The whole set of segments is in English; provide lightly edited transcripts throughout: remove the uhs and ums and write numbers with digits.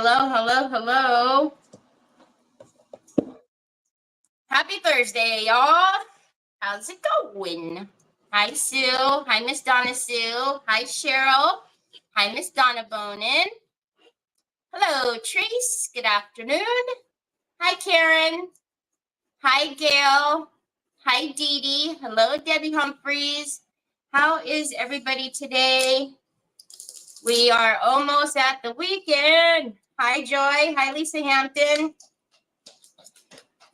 Hello. Happy Thursday, y'all. How's it going? Hi, Sue. Hi, Miss Donna Sue. Hi, Cheryl. Hi, Miss Donna Bonin. Hello, Trace. Good afternoon. Hi, Karen. Hi, Gail. Hi, Dee Dee. Hello, Debbie Humphreys. How is everybody today? We are almost at the weekend. Hi, Joy. Hi, Lisa Hampton.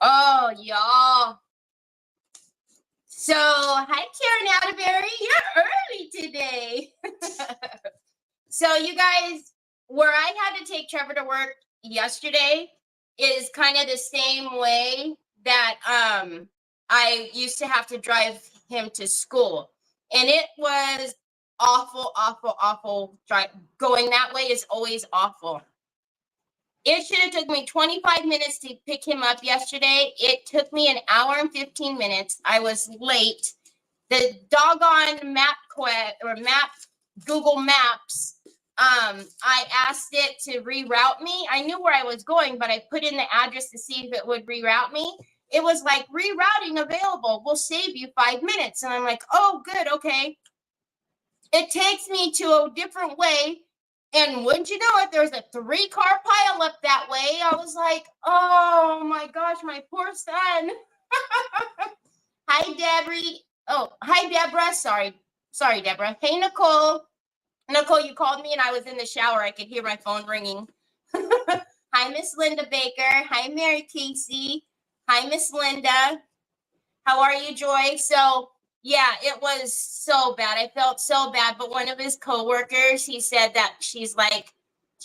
Oh, y'all. So, hi, Karen Atterbury. You're early today. So, you guys, where I had to take Trevor to work yesterday is kind of the same way that I used to have to drive him to school. And it was awful. Going that way is always awful. It should have took me 25 minutes to pick him up yesterday. It took me an hour and 15 minutes. I was late. The doggone Google Maps, I asked it to reroute me. I knew where I was going, but I put in the address to see if it would reroute me. It was like, rerouting available. We'll save you 5 minutes. And I'm like, oh, good, okay. It takes me to a different way. And wouldn't you know it, there's a 3-car pile up that way. I was like, oh my gosh, my poor son. Hi, Debbie. Oh, hi, Deborah. Sorry, Deborah. Hey, Nicole. Nicole, you called me and I was in the shower. I could hear my phone ringing. Hi, Miss Linda Baker. Hi, Mary Casey. Hi, Miss Linda. How are you, Joy? So, yeah, it was so bad. I felt so bad. But one of his coworkers, he said that she's like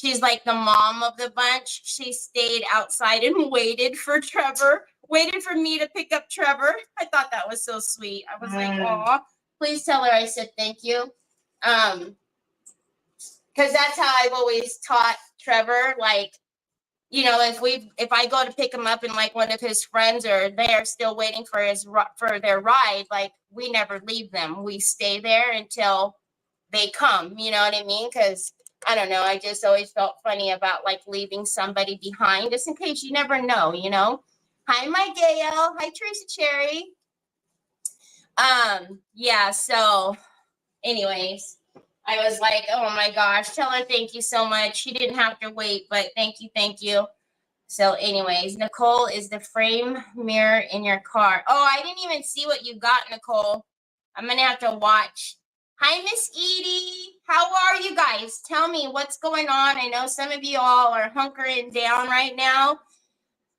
the mom of the bunch. She stayed outside and waited for Trevor, waited for me to pick up Trevor. I thought that was so sweet. I was like, aw, please tell her I said thank you. Because that's how I've always taught Trevor, like, you know, if I go to pick him up and like one of his friends are there still waiting for their ride, like we never leave them. We stay there until they come. You know what I mean? Because I don't know. I just always felt funny about like leaving somebody behind, just in case you never know. You know. Hi, my Gail. Hi, Teresa Cherry. Yeah. So, anyways. I was like, oh my gosh, tell her thank you so much. She didn't have to wait, but thank you. So anyways, Nicole is the frame mirror in your car. Oh, I didn't even see what you got, Nicole. I'm going to have to watch. Hi, Miss Edie. How are you guys? Tell me what's going on. I know some of you all are hunkering down right now.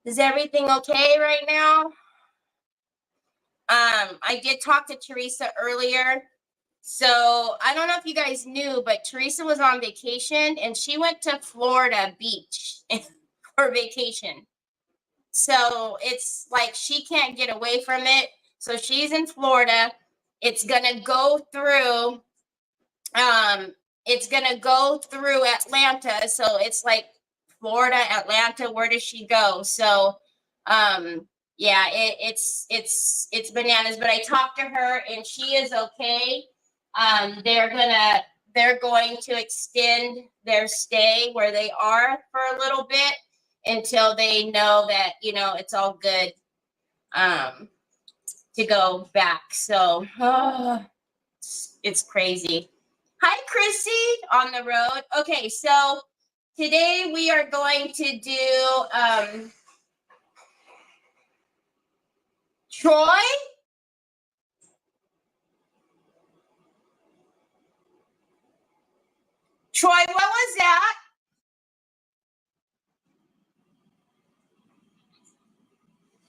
Is everything okay right now? I did talk to Teresa earlier. So I don't know if you guys knew, but Teresa was on vacation and she went to Florida Beach for vacation. So it's like she can't get away from it. So she's in Florida. It's gonna go through Atlanta. So it's like Florida, Atlanta, where does she go? So yeah, it's bananas. But I talked to her and she is okay. They're going to extend their stay where they are for a little bit until they know that, you know, it's all good to go back. So it's crazy. Hi, Chrissy on the road. Okay, so today we are going to do Troy. Troy, what was that?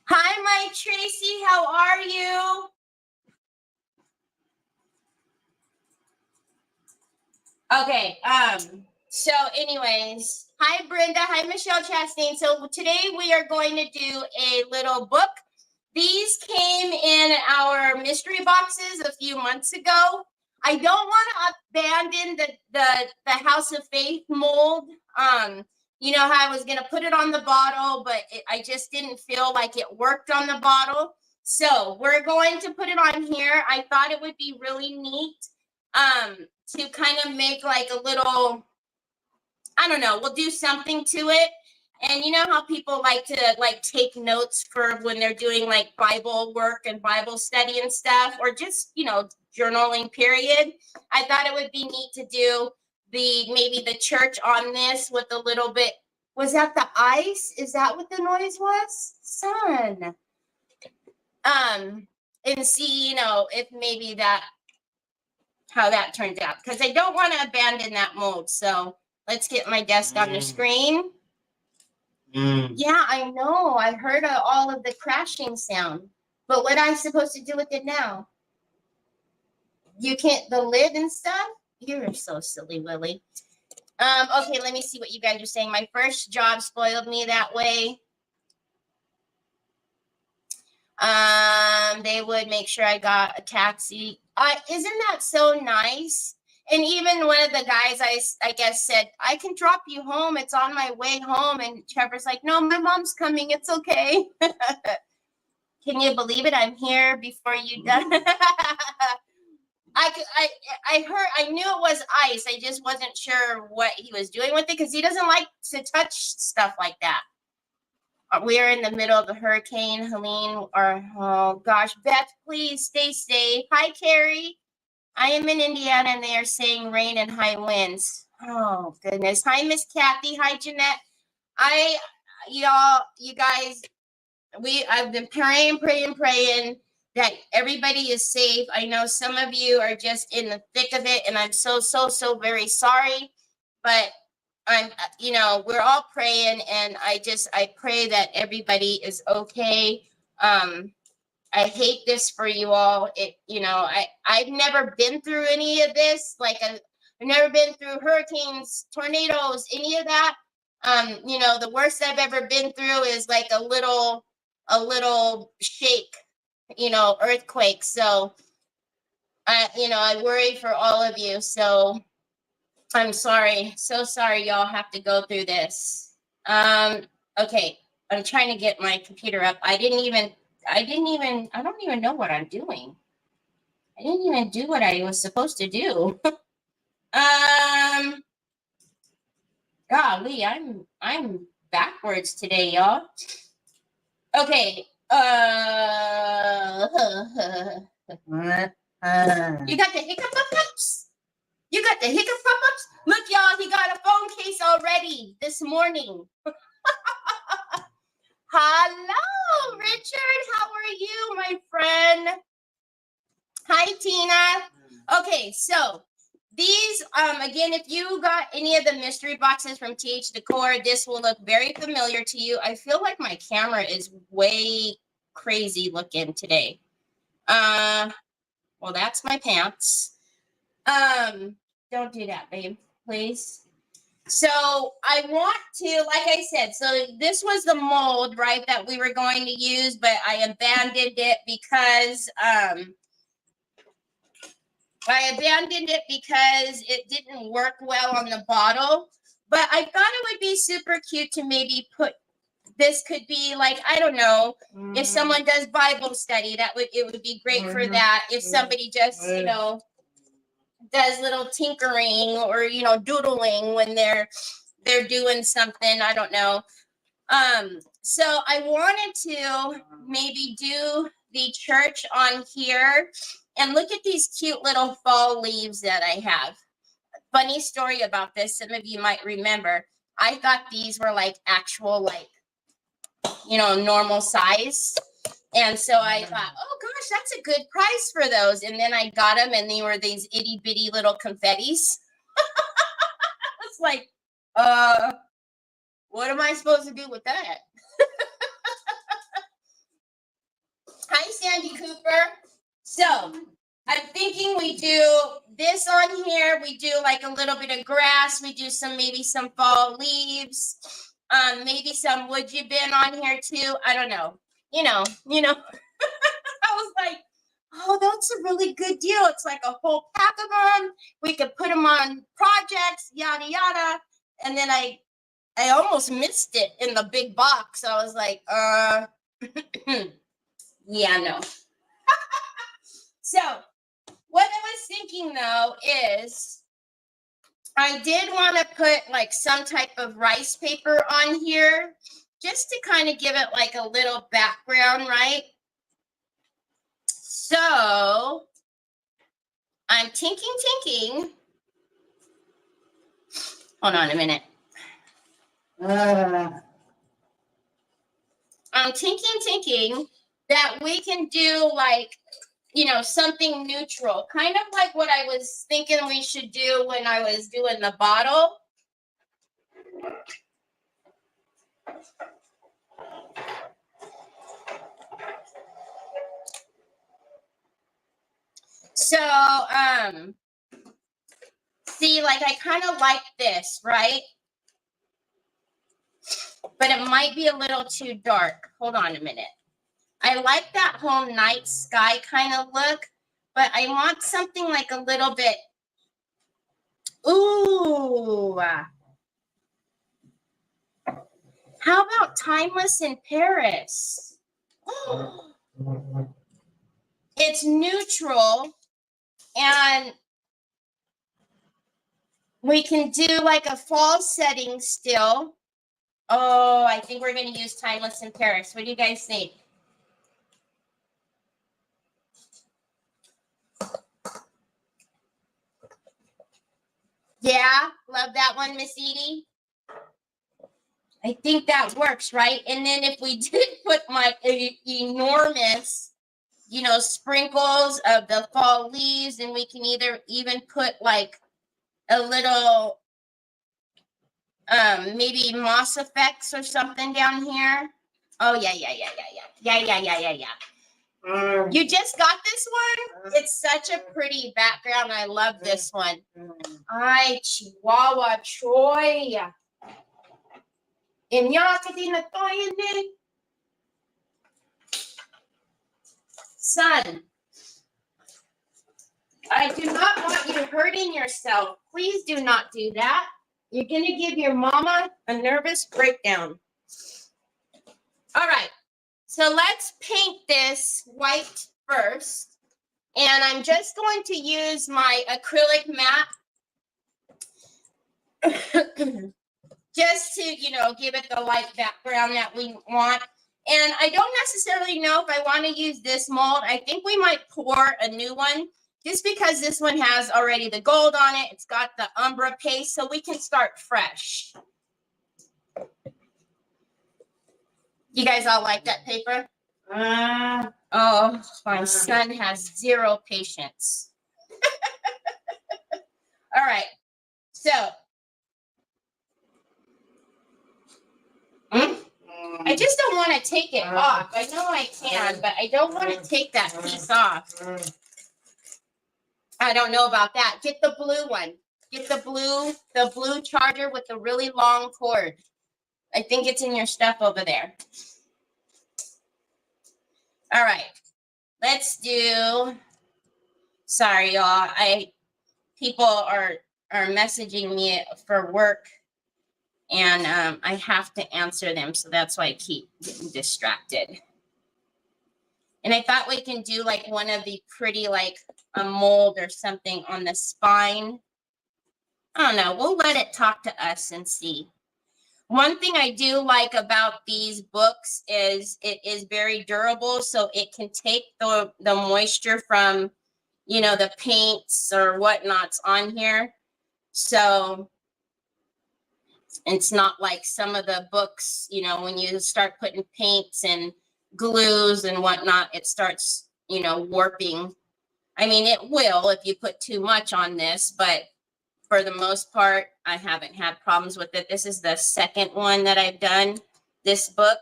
Hi, my Tracy. How are you? Okay. So anyways, hi, Brenda. Hi, Michelle Chastain. So today we are going to do a little book. These came in our mystery boxes a few months ago. I don't want to abandon the House of Faith mold. You know how I was going to put it on the bottle, but I just didn't feel like it worked on the bottle. So we're going to put it on here. I thought it would be really neat to kind of make like a little I don't know, we'll do something to it. And you know how people like to like take notes for when they're doing like Bible work and Bible study and stuff, or just, you know, journaling period. I thought it would be neat to do maybe the church on this with a little bit. Was that the ice? Is that what the noise was? Sun. And see, you know, if maybe how that turns out, because I don't want to abandon that mold. So let's get my desk on the screen. Yeah, I know. I heard all of the crashing sound. But what am I supposed to do with it now? You can't, the lid and stuff? You're so silly, Willie. Okay, let me see what you guys are saying. My first job spoiled me that way. They would make sure I got a taxi. Isn't that so nice? And even one of the guys, I guess, said, I can drop you home. It's on my way home. And Trevor's like, no, my mom's coming. It's okay. Can you believe it? I'm here before you done. I knew it was ice. I just wasn't sure what he was doing with it because he doesn't like to touch stuff like that. We're in the middle of a hurricane, Helene, oh gosh, Beth, please stay safe. Hi, Carrie. I am in Indiana and they are saying rain and high winds. Oh, goodness. Hi, Miss Kathy. Hi, Jeanette. You guys, I've been praying that everybody is safe. I know some of you are just in the thick of it, and I'm so very sorry. But we're all praying, and I pray that everybody is okay. I hate this for you all. I've never been through any of this. Like I've never been through hurricanes, tornadoes, any of that. The worst I've ever been through is like a little shake, earthquake. So I worry for all of you. So I'm sorry. So sorry y'all have to go through this. Okay. I'm trying to get my computer up. I don't even know what I'm doing. I didn't even do what I was supposed to do. Golly, I'm backwards today, y'all. Okay. You got the hiccups? You got the hiccups? Look, y'all, he got a phone case already this morning. Hello, Richard. How are you, my friend? Hi, Tina. Okay, so these, again, if you got any of the mystery boxes from TH Decor, this will look very familiar to you. I feel like my camera is way crazy looking today. Well, that's my pants. Don't do that, babe, please. So I want to, like I said, so this was the mold, right, that we were going to use, but I abandoned it because it didn't work well on the bottle. But I thought it would be super cute to maybe this could be like, I don't know, if someone does Bible study, it would be great for that. If somebody just, does little tinkering or, doodling when they're doing something, I don't know. So I wanted to maybe do the church on here, and look at these cute little fall leaves that I have. Funny story about this, some of you might remember, I thought these were like actual, like, normal size. And so I thought, oh gosh, that's a good price for those. And then I got them, and they were these itty bitty little confettis. It's like, what am I supposed to do with that? Hi, Sandy Cooper. So I'm thinking we do this on here. We do like a little bit of grass. We do maybe some fall leaves. Maybe some would you bin on here too. I don't know. I was like, oh, that's a really good deal. It's like a whole pack of them. We could put them on projects, yada, yada. And then I almost missed it in the big box. I was like, yeah, no. So what I was thinking, though, is I did want to put like some type of rice paper on here just to kind of give it like a little background, right? So I'm tinking. Hold on a minute. I'm tinking that we can do like, you know, something neutral, kind of like what I was thinking we should do when I was doing the bottle. So, see, like I kind of like this, right? But it might be a little too dark. Hold on a minute. I like that whole night sky kind of look, but I want something like a little bit. Ooh. How about Timeless in Paris? It's neutral and we can do like a fall setting still. Oh, I think we're going to use Timeless in Paris. What do you guys think? Yeah, love that one, Miss Edie. I think that works, right? And then if we did put my enormous, you know, sprinkles of the fall leaves, and we can even put like a little maybe moss effects or something down here. Oh yeah. You just got this one? It's such a pretty background. I love this one. Ay, Chihuahua Troy. Son, I do not want you hurting yourself. Please do not do that. You're going to give your mama a nervous breakdown. All right. So let's paint this white first. And I'm just going to use my acrylic mat just to, you know, give it the light background that we want. And I don't necessarily know if I want to use this mold. I think we might pour a new one just because this one has already the gold on it. It's got the Umbra paste, so we can start fresh. You guys all like that paper? Oh, my son has zero patience. All right, so I just don't want to take it off. I know I can, but I don't want to take that piece off. I don't know about that. Get the blue one. Get the blue charger with the really long cord. I think it's in your stuff over there. All right, let's do. Sorry, y'all. People are messaging me for work, and I have to answer them, so that's why I keep getting distracted. And I thought we can do like one of the pretty, like a mold or something on the spine. I don't know. We'll let it talk to us and see. One thing I do like about these books is it is very durable, so it can take the moisture from, you know, the paints or whatnot's on here. So it's not like some of the books, you know, when you start putting paints and glues and whatnot, it starts, you know, warping. I mean, it will if you put too much on this, but for the most part, I haven't had problems with it. This is the second one that I've done, this book.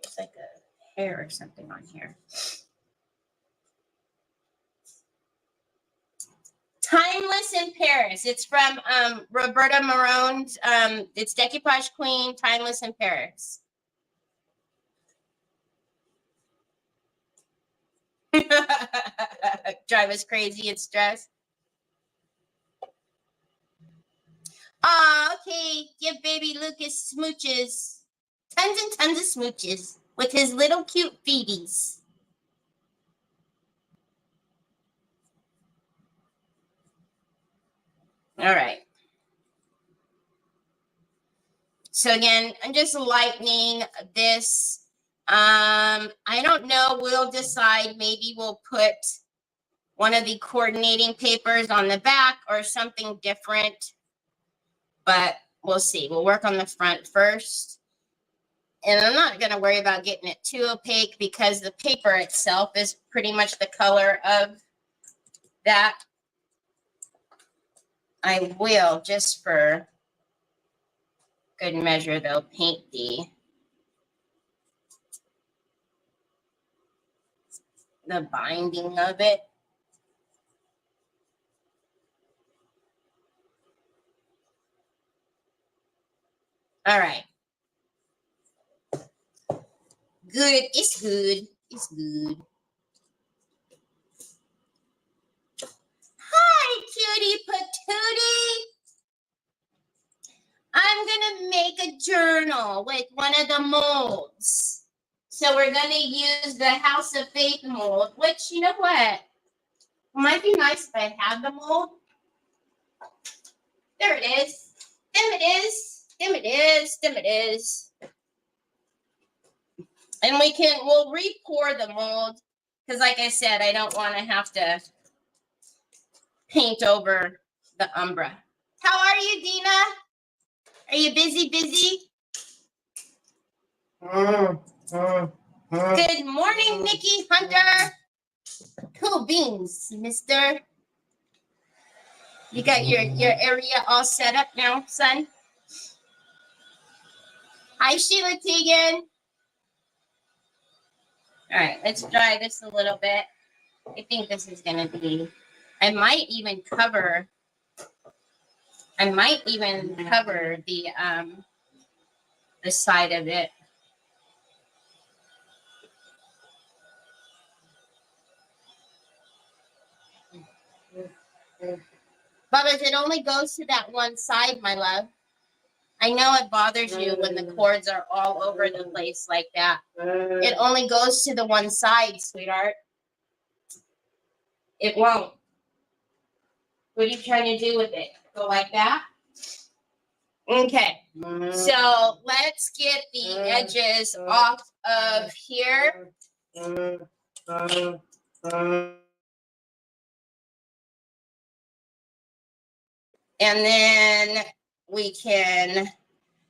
There's like a hair or something on here. Timeless in Paris. It's from Roberta Marone's. It's Decoupage Queen, Timeless in Paris. Drive us crazy and stress. Oh, okay. Give baby Lucas smooches. Tons and tons of smooches with his little cute feeties. All right. So again, I'm just lightening this. I don't know. We'll decide. Maybe we'll put one of the coordinating papers on the back or something different. But we'll see. We'll work on the front first. And I'm not going to worry about getting it too opaque because the paper itself is pretty much the color of that. I will, just for good measure, though, paint the binding of it. All right. Good. It's good. It's good. Hi, cutie patootie. I'm going to make a journal with one of the molds. So we're going to use the House of Faith mold, which, you know what? It might be nice if I had the mold. There it is. There it is. There it is. There it is. And we'll re-pour the mold because, like I said, I don't want to have to paint over the umbra. How are you, Dina? Are you busy? Good morning, Nikki Hunter. Cool beans, mister. You got your area all set up now, son? Hi, Sheila Teagan. All right, let's dry this a little bit. I think this is going to be, I might even cover the side of it. Bubba's, it only goes to that one side, my love. I know it bothers you when the cords are all over the place like that. It only goes to the one side, sweetheart. It won't. What are you trying to do with it? Go like that? Okay. So let's get the edges off of here. And then we can,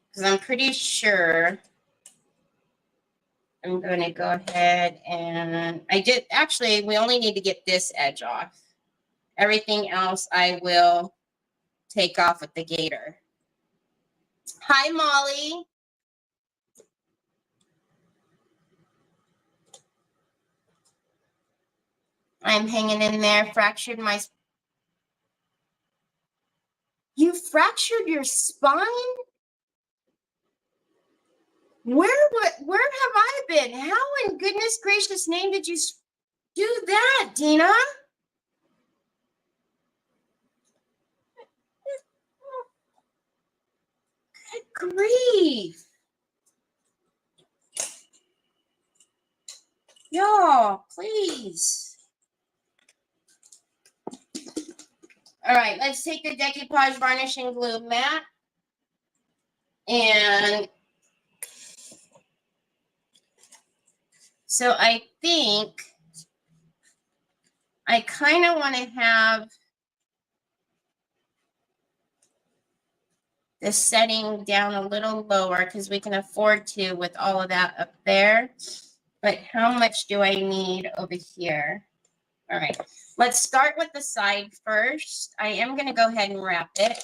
because I'm pretty sure I'm going to go ahead and we only need to get this edge off. Everything else I will take off with the gator. Hi, Molly. I'm hanging in there, You fractured your spine? Where have I been? How in goodness gracious name did you do that, Dina? Good grief. Y'all, please. All right, let's take the Decoupage varnishing glue mat and so I think I kind of want to have the setting down a little lower because we can afford to with all of that up there. But how much do I need over here? All right, let's start with the side first. I am going to go ahead and wrap it.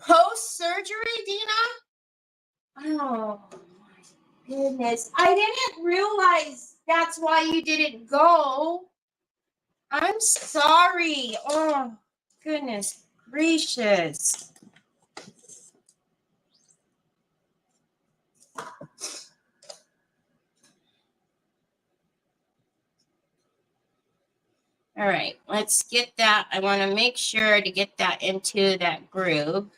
Post-surgery, Dina? Oh, my goodness. I didn't realize that's why you didn't go. I'm sorry. Oh, goodness gracious. All right, let's get that. I want to make sure to get that into that groove.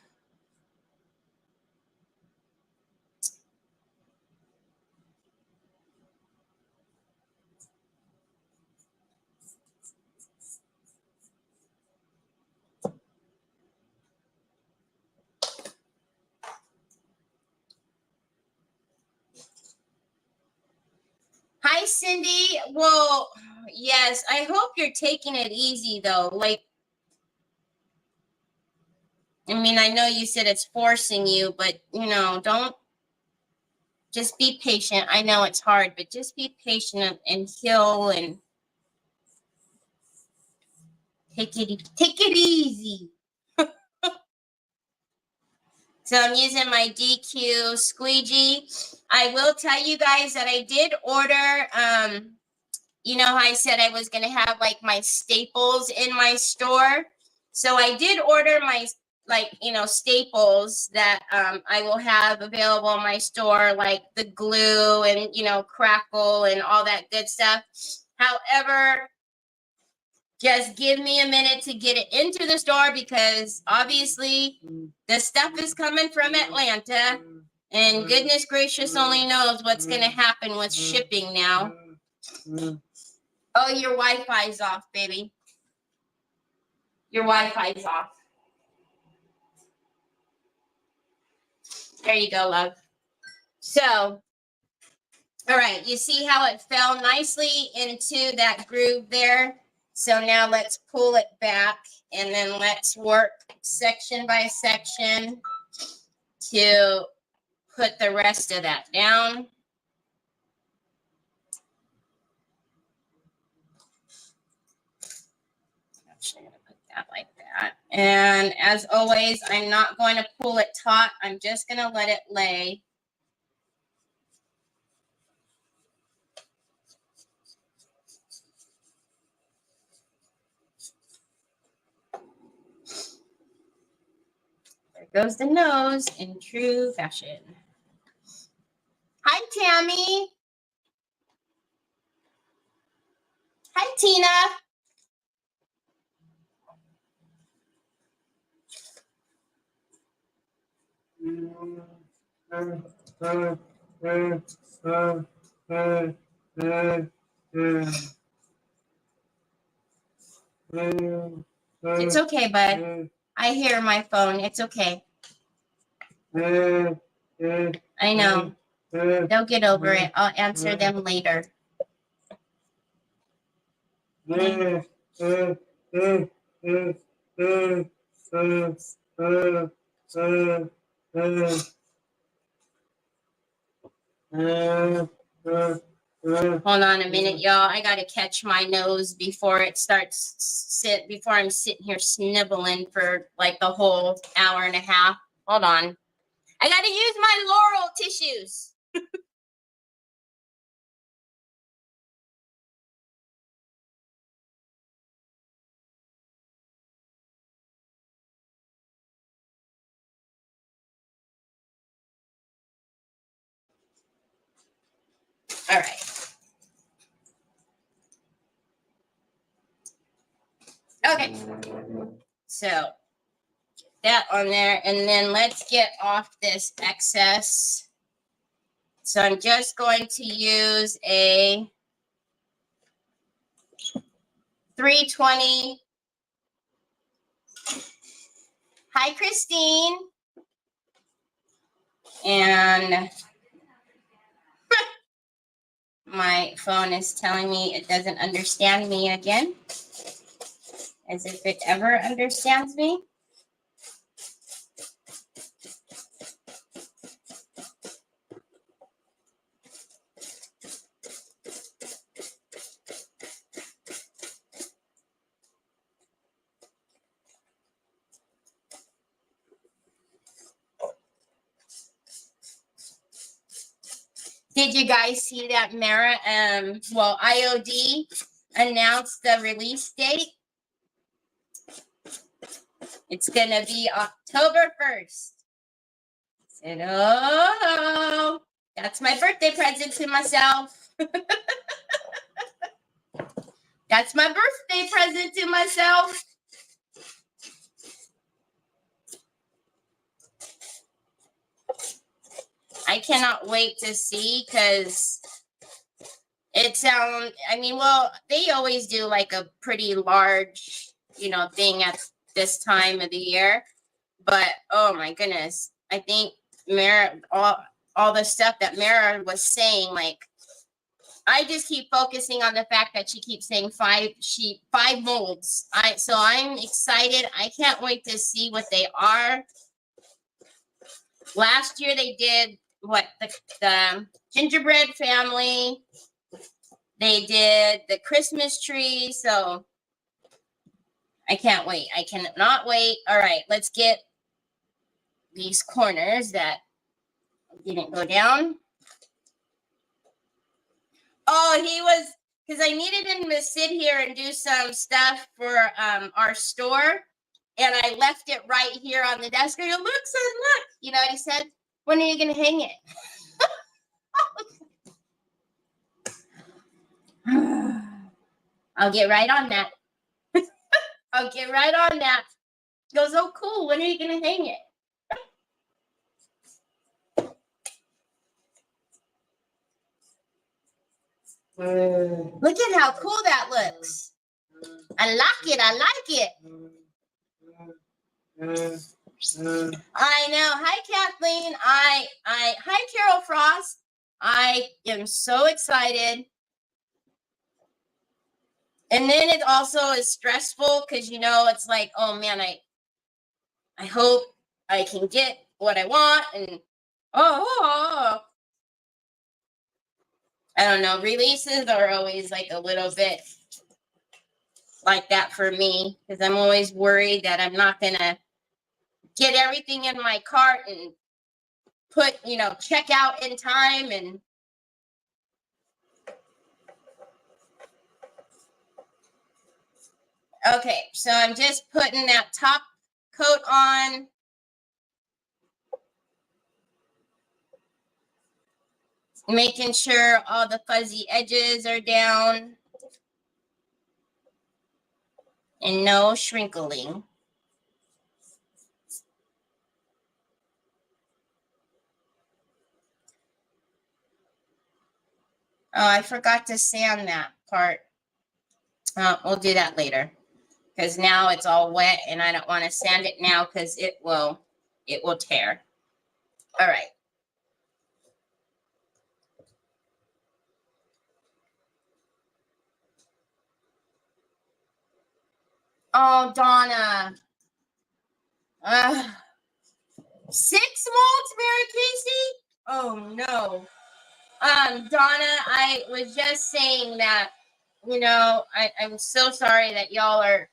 Cindy. Well, yes, I hope you're taking it easy though. Like, I mean, I know you said it's forcing you, but you know, don't, just be patient. I know it's hard, but just be patient and heal and take it easy. So I'm using my DQ squeegee. I will tell you guys that I did order, you know how I said I was going to have like my staples in my store. So I did order my, like, you know, staples that I will have available in my store, like the glue and, you know, crackle and all that good stuff. However, just give me a minute to get it into the store because obviously the stuff is coming from Atlanta and goodness gracious only knows what's going to happen with shipping now. Oh, your Wi-Fi's off, baby. Your Wi-Fi's off. There you go, love. So, all right, you see how it fell nicely into that groove there? So now let's pull it back and then let's work section by section to put the rest of that down. Actually, I'm going to put that like that. And as always, I'm not going to pull it taut. I'm just going to let it lay. There goes the nose in true fashion. Hi, Tammy. Hi, Tina. It's okay, bud. I hear my phone. It's okay. I know. They'll get over it. I'll answer them later. Hold on a minute, y'all. I gotta catch my nose before it starts before I'm sitting here sniveling for like the whole hour and a half. Hold on. I gotta use my Laurel tissues. All right. Okay. So that on there, and then let's get off this excess. So I'm just going to use a 320. Hi, Christine. And my phone is telling me it doesn't understand me again, as if it ever understands me. Did you guys see that Mara, IOD announced the release date? It's going to be October 1st. I said, oh, that's my birthday present to myself. That's my birthday present to myself. I cannot wait to see because it sounds, I mean, well, they always do like a pretty large, you know, thing at this time of the year. But, oh my goodness, I think Mara, all the stuff that Mara was saying, like, I just keep focusing on the fact that she keeps saying five molds. So I'm excited. I can't wait to see what they are. Last year they did the gingerbread family. They did the Christmas tree. So I can't wait. I cannot wait. All right, let's get these corners that didn't go down. Oh, he was, because I needed him to sit here and do some stuff for our store. And I left it right here on the desk. I go, look, son, look. You know what he said? When are you going to hang it? I'll get right on that. I'll get right on that. He goes, oh, cool. When are you going to hang it? Look at how cool that looks. I like it. I like it. I know. Hi, Kathleen. Hi, Carol Frost. I am so excited. And then it also is stressful because, you know, it's like, oh, man, I hope I can get what I want. And, I don't know. Releases are always like a little bit like that for me because I'm always worried that I'm not going to get everything in my cart and put, you know, check out in time. And okay, so I'm just putting that top coat on. Making sure all the fuzzy edges are down. And no shrinkling. Oh, I forgot to sand that part. We'll do that later. Because now it's all wet and I don't want to sand it now because it will tear. All right. Oh, Donna. 6 molds, Mary Casey? Oh, no. Donna, I was just saying that, you know, I'm so sorry that y'all are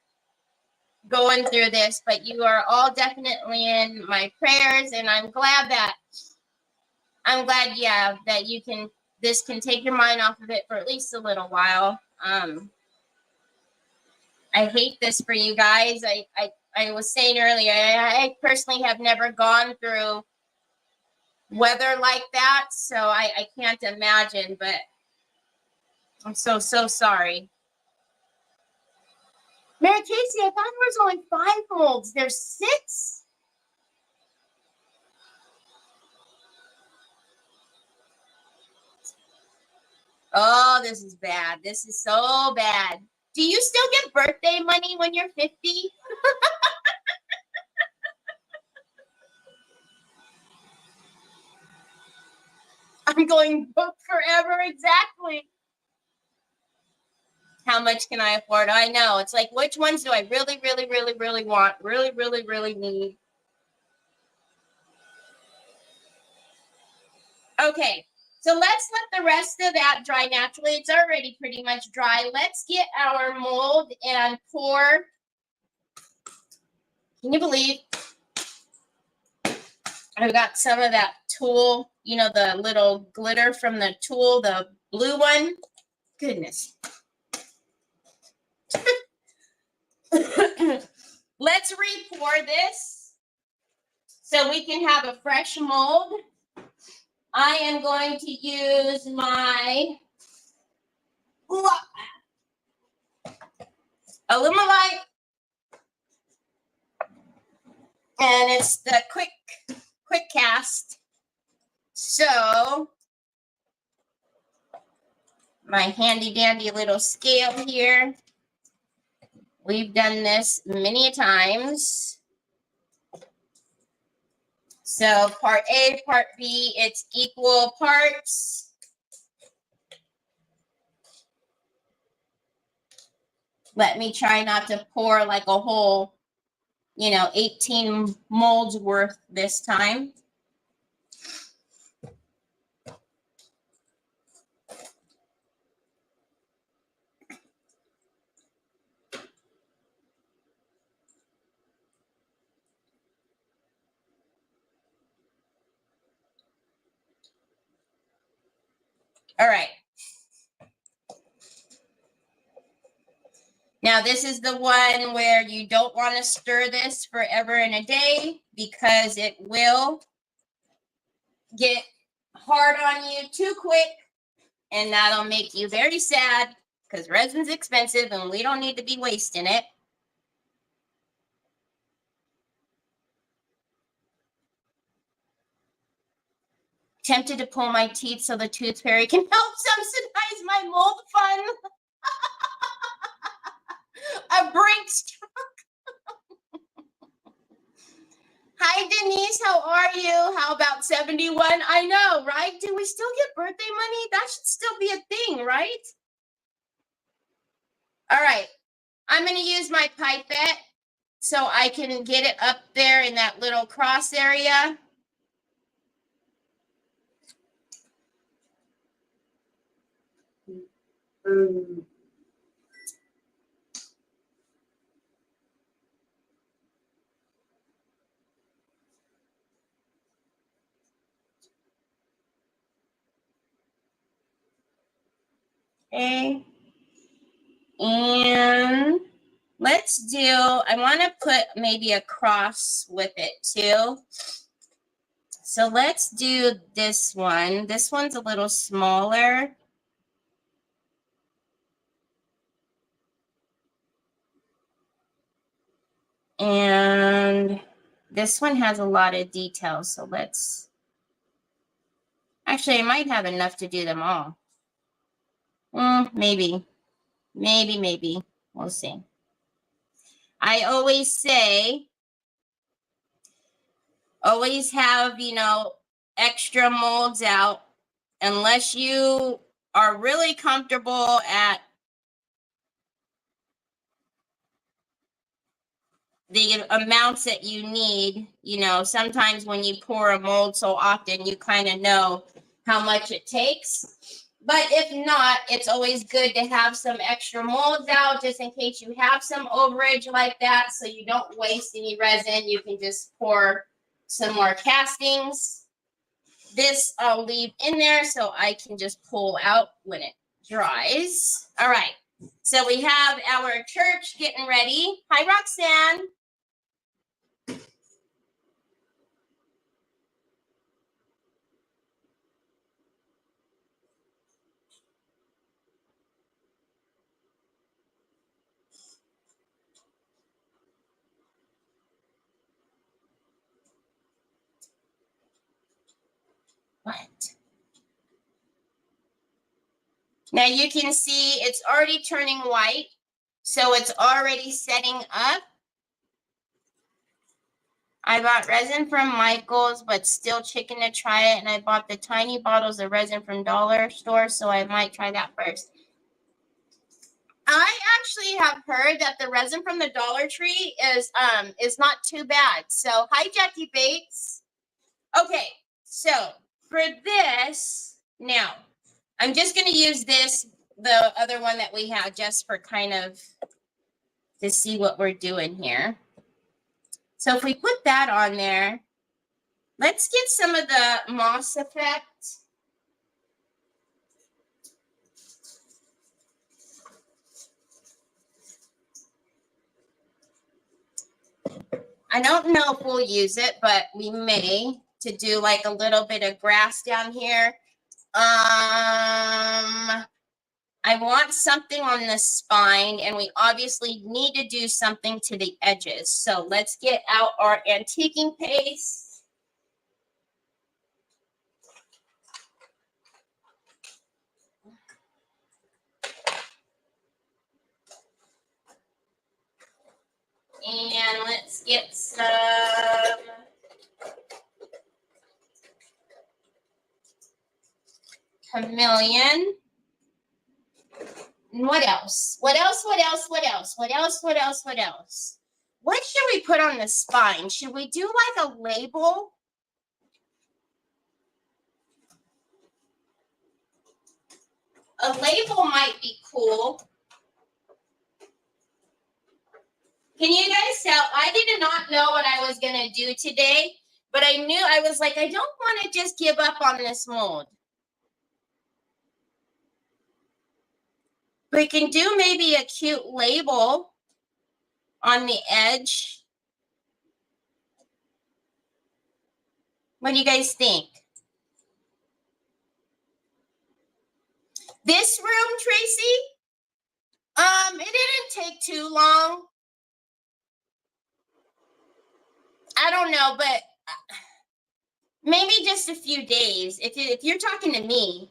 going through this, but you are all definitely in my prayers, and I'm glad, yeah, that this can take your mind off of it for at least a little while. I hate this for you guys. I was saying earlier, I personally have never gone through weather like that, so I can't imagine, but I'm so sorry. Mary Casey, I thought there was only 5 molds. There's 6? Oh, this is bad. This is so bad. Do you still get birthday money when you're 50? I'm going book forever, exactly. How much can I afford? I know. It's like, which ones do I really, really, really, really want? Really, really, really need? Okay, so let's let the rest of that dry naturally. It's already pretty much dry. Let's get our mold and pour. Can you believe I've got some of that tulle, you know, the little glitter from the tulle, the blue one? Goodness. Let's re-pour this so we can have a fresh mold. I am going to use my Alumilite, and it's the quick cast. So my handy dandy little scale here. We've done this many times. So part A, part B, it's equal parts. Let me try not to pour like a whole, 18 molds worth this time. All right. Now, this is the one where you don't want to stir this forever and a day because it will get hard on you too quick, and that'll make you very sad because resin's expensive and we don't need to be wasting it. Tempted to pull my teeth so the tooth fairy can help subsidize my mold fund. A brink stroke. Hi, Denise. How are you? How about 71? I know, right? Do we still get birthday money? That should still be a thing, right? All right. I'm going to use my pipette so I can get it up there in that little cross area. Okay. And let's do, I want to put maybe a cross with it too. So let's do this one. This one's a little smaller. And this one has a lot of details. So let's, actually, I might have enough to do them all. Maybe. We'll see. I always say, always have, extra molds out unless you are really comfortable at the amounts that you need. Sometimes when you pour a mold so often, you kind of know how much it takes. But if not, it's always good to have some extra molds out just in case you have some overage like that, so you don't waste any resin. You can just pour some more castings. This I'll leave in there so I can just pull out when it dries. All right, so we have our church getting ready. Hi, Roxanne. What? Now you can see it's already turning white, so it's already setting up. I bought resin from Michael's, but still chicken to try it, and I bought the tiny bottles of resin from dollar store, so I might try that first. I actually have heard that the resin from the Dollar Tree is not too bad. So hi, Jackie Bates. Okay, so for this, now I'm just going to use this, the other one that we have, just for kind of to see what we're doing here. So if we put that on there, let's get some of the moss effect. I don't know if we'll use it, but we may, to do like a little bit of grass down here. I want something on the spine, and we obviously need to do something to the edges. So let's get out our antiquing paste. And let's get some chameleon. what else? What else? What else? What else? What else? What else? What else? What should we put on the spine? Should we do like a label? A label might be cool. Can you guys tell? I did not know what I was going to do today, but I knew, I was like, I don't want to just give up on this mold. We can do maybe a cute label on the edge. What do you guys think? This room, Tracy, it didn't take too long. I don't know, but maybe just a few days. If you're talking to me.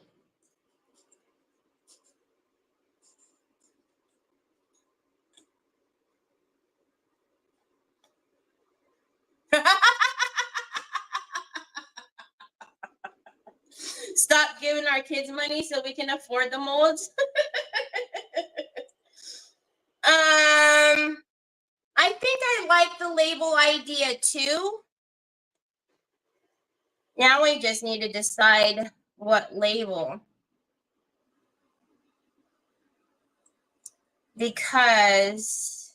Stop giving our kids money so we can afford the molds. I think I like the label idea too. Now we just need to decide what label. Because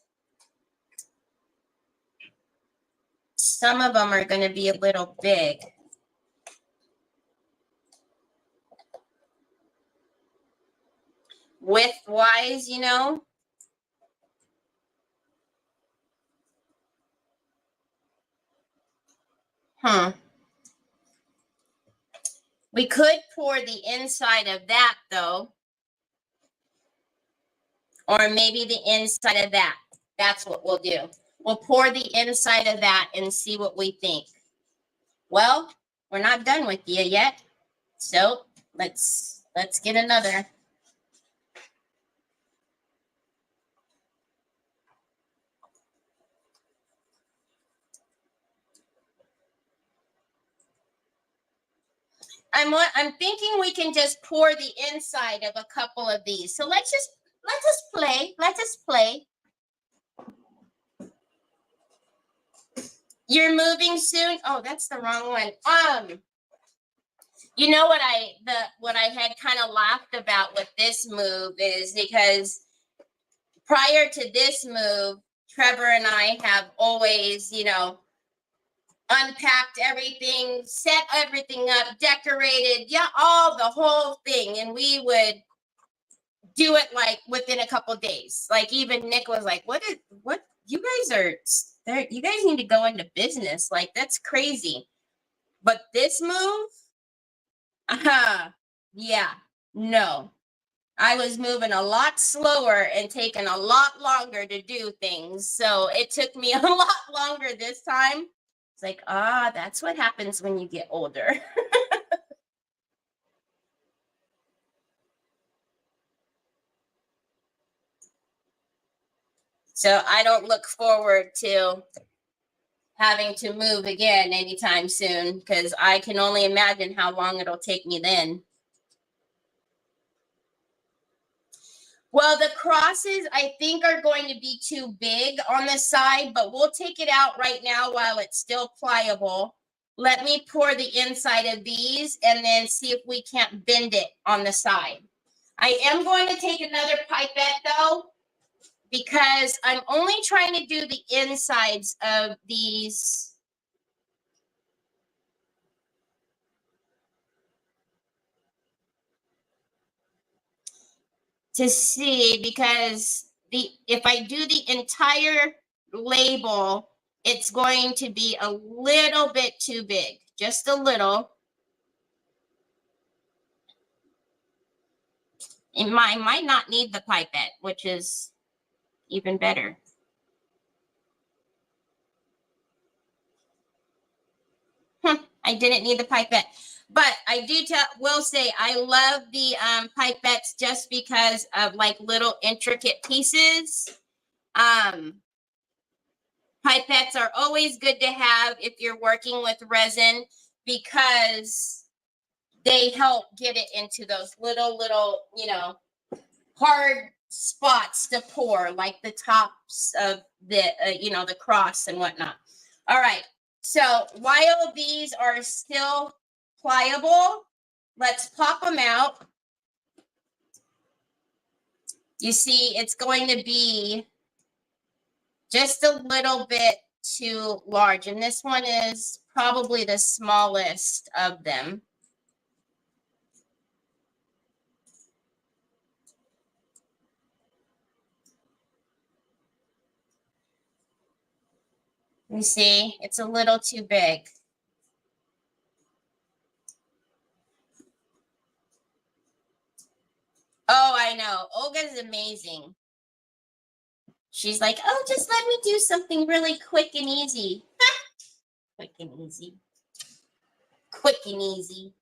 some of them are going to be a little big. Width-wise, you know. We could pour the inside of that, though. Or maybe the inside of that. That's what we'll do. We'll pour the inside of that and see what we think. Well, we're not done with you yet. So let's get another. I'm thinking we can just pour the inside of a couple of these. So let us play. Let us play. You're moving soon? Oh, that's the wrong one. You know what I had kind of laughed about with this move is because prior to this move, Trevor and I have always, you know, unpacked everything, set everything up, decorated, yeah, all the whole thing. And we would do it like within a couple of days. Like even Nick was like, what you guys are there? You guys need to go into business. Like that's crazy. But this move, yeah, no. I was moving a lot slower and taking a lot longer to do things. So it took me a lot longer this time. It's like, that's what happens when you get older. So I don't look forward to having to move again anytime soon because I can only imagine how long it'll take me then. Well, the crosses, I think, are going to be too big on the side, but we'll take it out right now while it's still pliable. Let me pour the inside of these and then see if we can't bend it on the side. I am going to take another pipette, though, because I'm only trying to do the insides of these. To see, because if I do the entire label, it's going to be a little bit too big, just a little. And I might not need the pipette, which is even better. I didn't need the pipette. But I will say I love the pipettes just because of like little intricate pieces. Pipettes are always good to have if you're working with resin because they help get it into those little, you know, hard spots to pour, like the tops of the, you know, the cross and whatnot. All right. So while these are still pliable, let's pop them out. You see, it's going to be just a little bit too large. And this one is probably the smallest of them. You see, it's a little too big. Oh, I know. Olga's amazing. She's like, oh, just let me do something really quick and easy. Quick and easy. Quick and easy.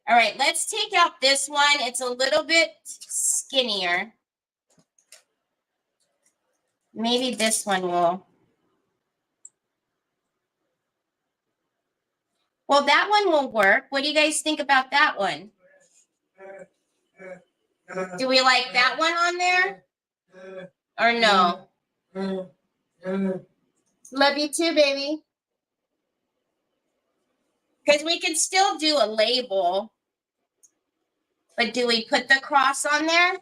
All right, let's take out this one. It's a little bit skinnier. Maybe this one will. Well, that one will work. What do you guys think about that one? Do we like that one on there? Or no? Love you too, baby. Because we can still do a label. But do we put the cross on there?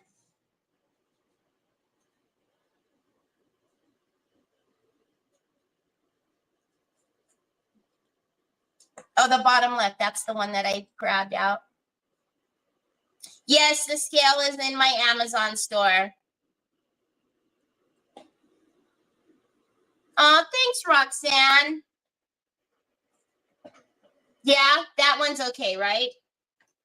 Oh, the bottom left. That's the one that I grabbed out. Yes, the scale is in my Amazon store. Oh, thanks, Roxanne. Yeah, that one's okay, right?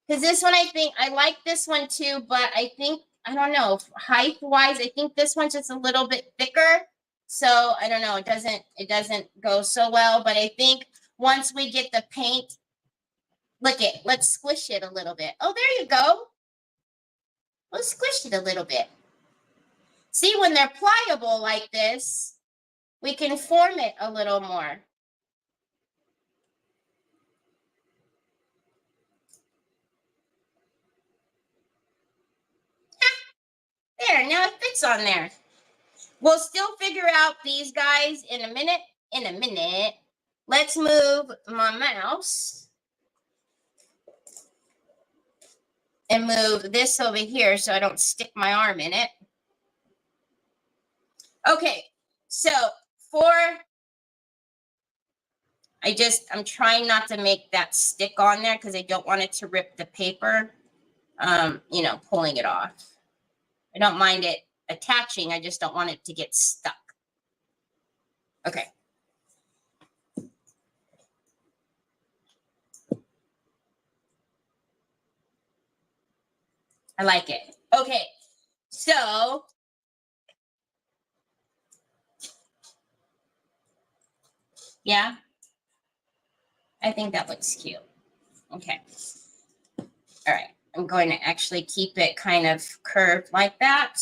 Because this one, I think, I like this one too, but I think, I don't know, height-wise, I think this one's just a little bit thicker. So, I don't know, it doesn't go so well, but I think once we get the paint, look it, let's squish it a little bit. Oh, there you go. Let's squish it a little bit. See, when they're pliable like this, we can form it a little more. There, now it fits on there. We'll still figure out these guys in a minute. Let's move my mouse and move this over here so I don't stick my arm in it. Okay, so I'm trying not to make that stick on there because I don't want it to rip the paper, you know, pulling it off. I don't mind it attaching. I just don't want it to get stuck. Okay. I like it. Okay. So yeah, I think that looks cute. Okay. All right. I'm going to actually keep it kind of curved like that.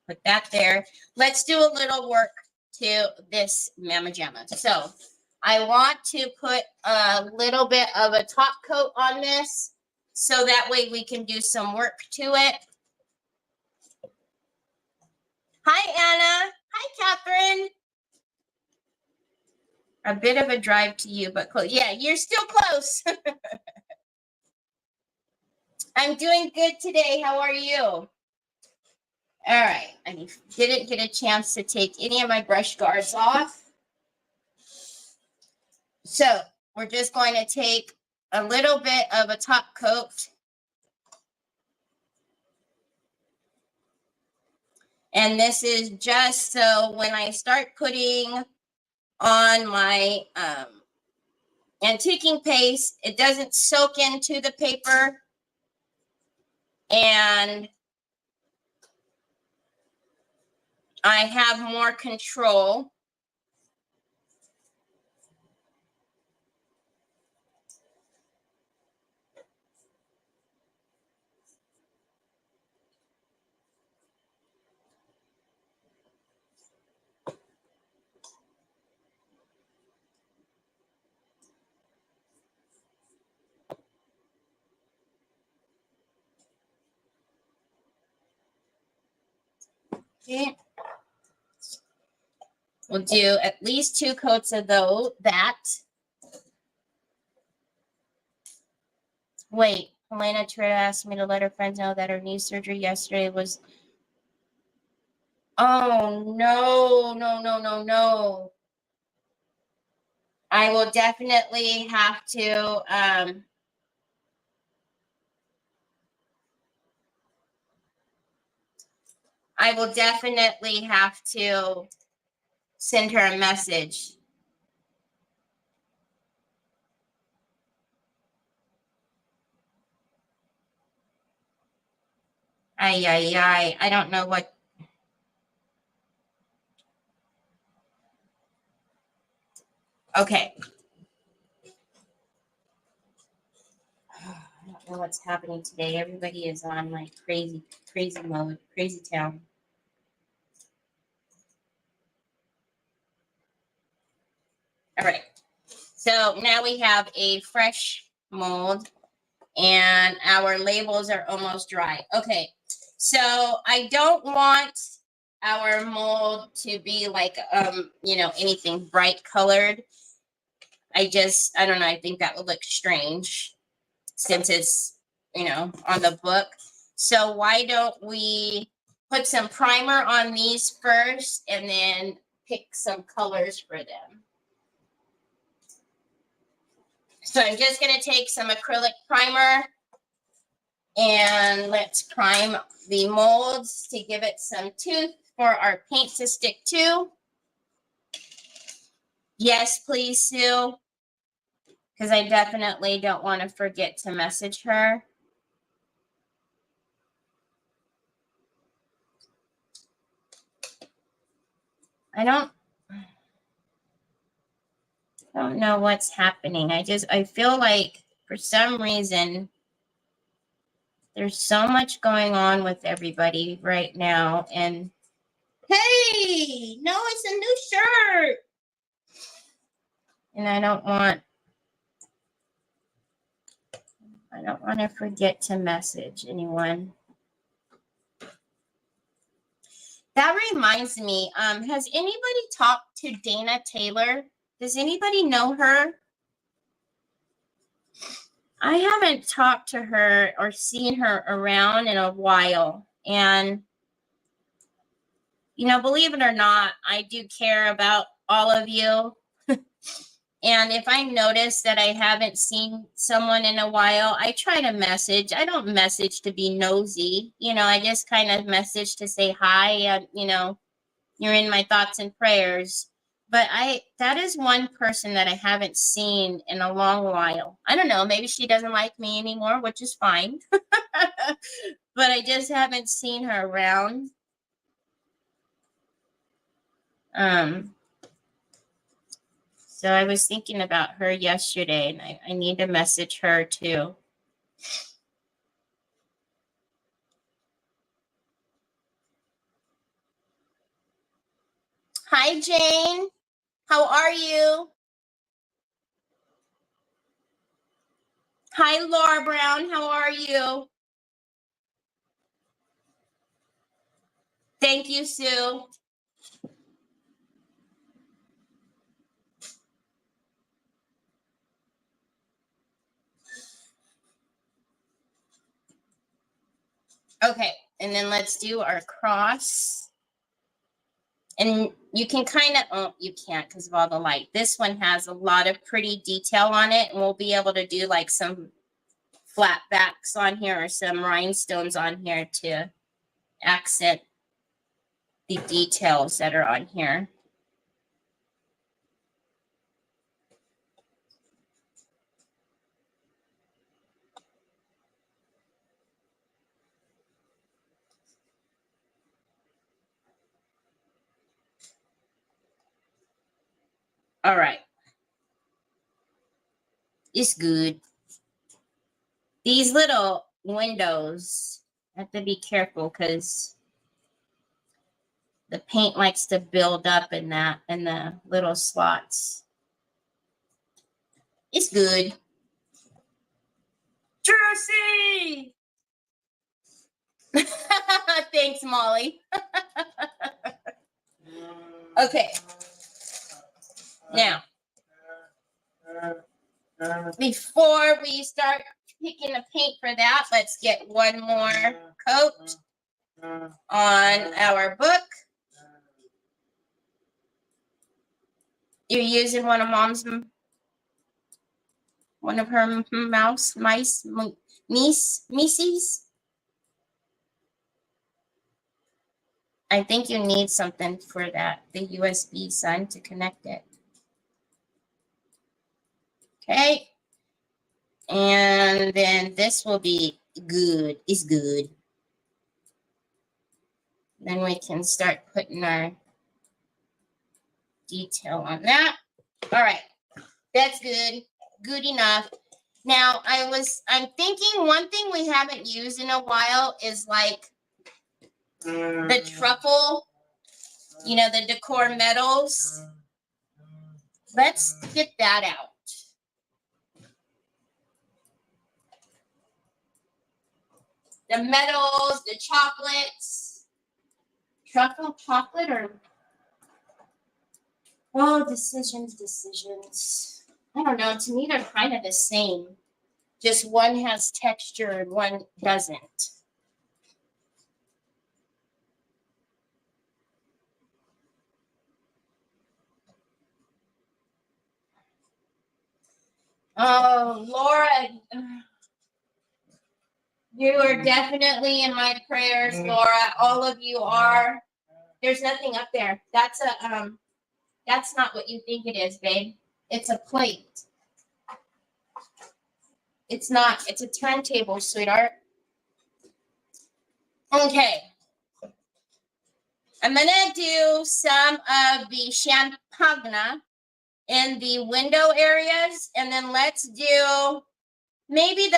Put that there. Let's do a little work to this Mama Jamma. So I want to put a little bit of a top coat on this so that way we can do some work to it. Hi, Anna. Hi, Catherine. A bit of a drive to you, but close. Yeah, you're still close. I'm doing good today. How are you? All right. I didn't get a chance to take any of my brush guards off. So we're just going to take a little bit of a top coat. And this is just so when I start putting on my antiquing paste, it doesn't soak into the paper. And I have more control. Okay. We'll do at least 2 coats of that. Wait, Helena Tritta asked me to let her friends know that her knee surgery yesterday was... Oh, no, no, no, no, no. I will definitely have to, send her a message. I don't know what. Okay. I don't know what's happening today. Everybody is on like crazy mode, crazy town. All right. So now we have a fresh mold and our labels are almost dry. Okay. So I don't want our mold to be like, anything bright colored. I don't know. I think that would look strange since it's, on the book. So why don't we put some primer on these first and then pick some colors for them. So I'm just going to take some acrylic primer and let's prime the molds to give it some tooth for our paint to stick to. Yes, please, Sue. Because I definitely don't want to forget to message her. I don't know what's happening. I feel like for some reason there's so much going on with everybody right now. And hey, no, it's a new shirt. And I don't want to forget to message anyone. That reminds me, has anybody talked to Dana Taylor? Does anybody know her? I haven't talked to her or seen her around in a while. And, believe it or not, I do care about all of you. And if I notice that I haven't seen someone in a while, I try to message. I don't message to be nosy. I just kind of message to say hi. And, you're in my thoughts and prayers. But that is one person that I haven't seen in a long while. I don't know. Maybe she doesn't like me anymore, which is fine. But I just haven't seen her around. So I was thinking about her yesterday, and I need to message her too. Hi, Jane. How are you? Hi, Laura Brown. How are you? Thank you, Sue. Okay, and then let's do our cross. And you can kind of, oh, you can't because of all the light. This one has a lot of pretty detail on it, and we'll be able to do like some flat backs on here or some rhinestones on here to accent the details that are on here. All right. It's good. These little windows, I have to be careful because the paint likes to build up in the little slots. It's good. Jersey! Thanks, Molly. Okay. Now, before we start picking the paint for that, let's get one more coat on our book. You're using one of Mom's, one of her mices. I think you need something for that, the USB, son, to connect it. Okay. And then this will be good. It's good. Then we can start putting our detail on that. All right. That's good. Good enough. Now, I'm thinking one thing we haven't used in a while is like the truffle, you know, the decor metals. Let's get that out. The metals, the chocolates. Truffle chocolate or... Oh, decisions. I don't know. To me, they're kind of the same. Just one has texture and one doesn't. Oh, Laura, you are definitely in my prayers, Laura. All of you are. There's nothing up there. That's not what you think it is, babe. It's a plate. It's not. It's a turntable, sweetheart. Okay. I'm going to do some of the champagne in the window areas, and then let's do maybe the,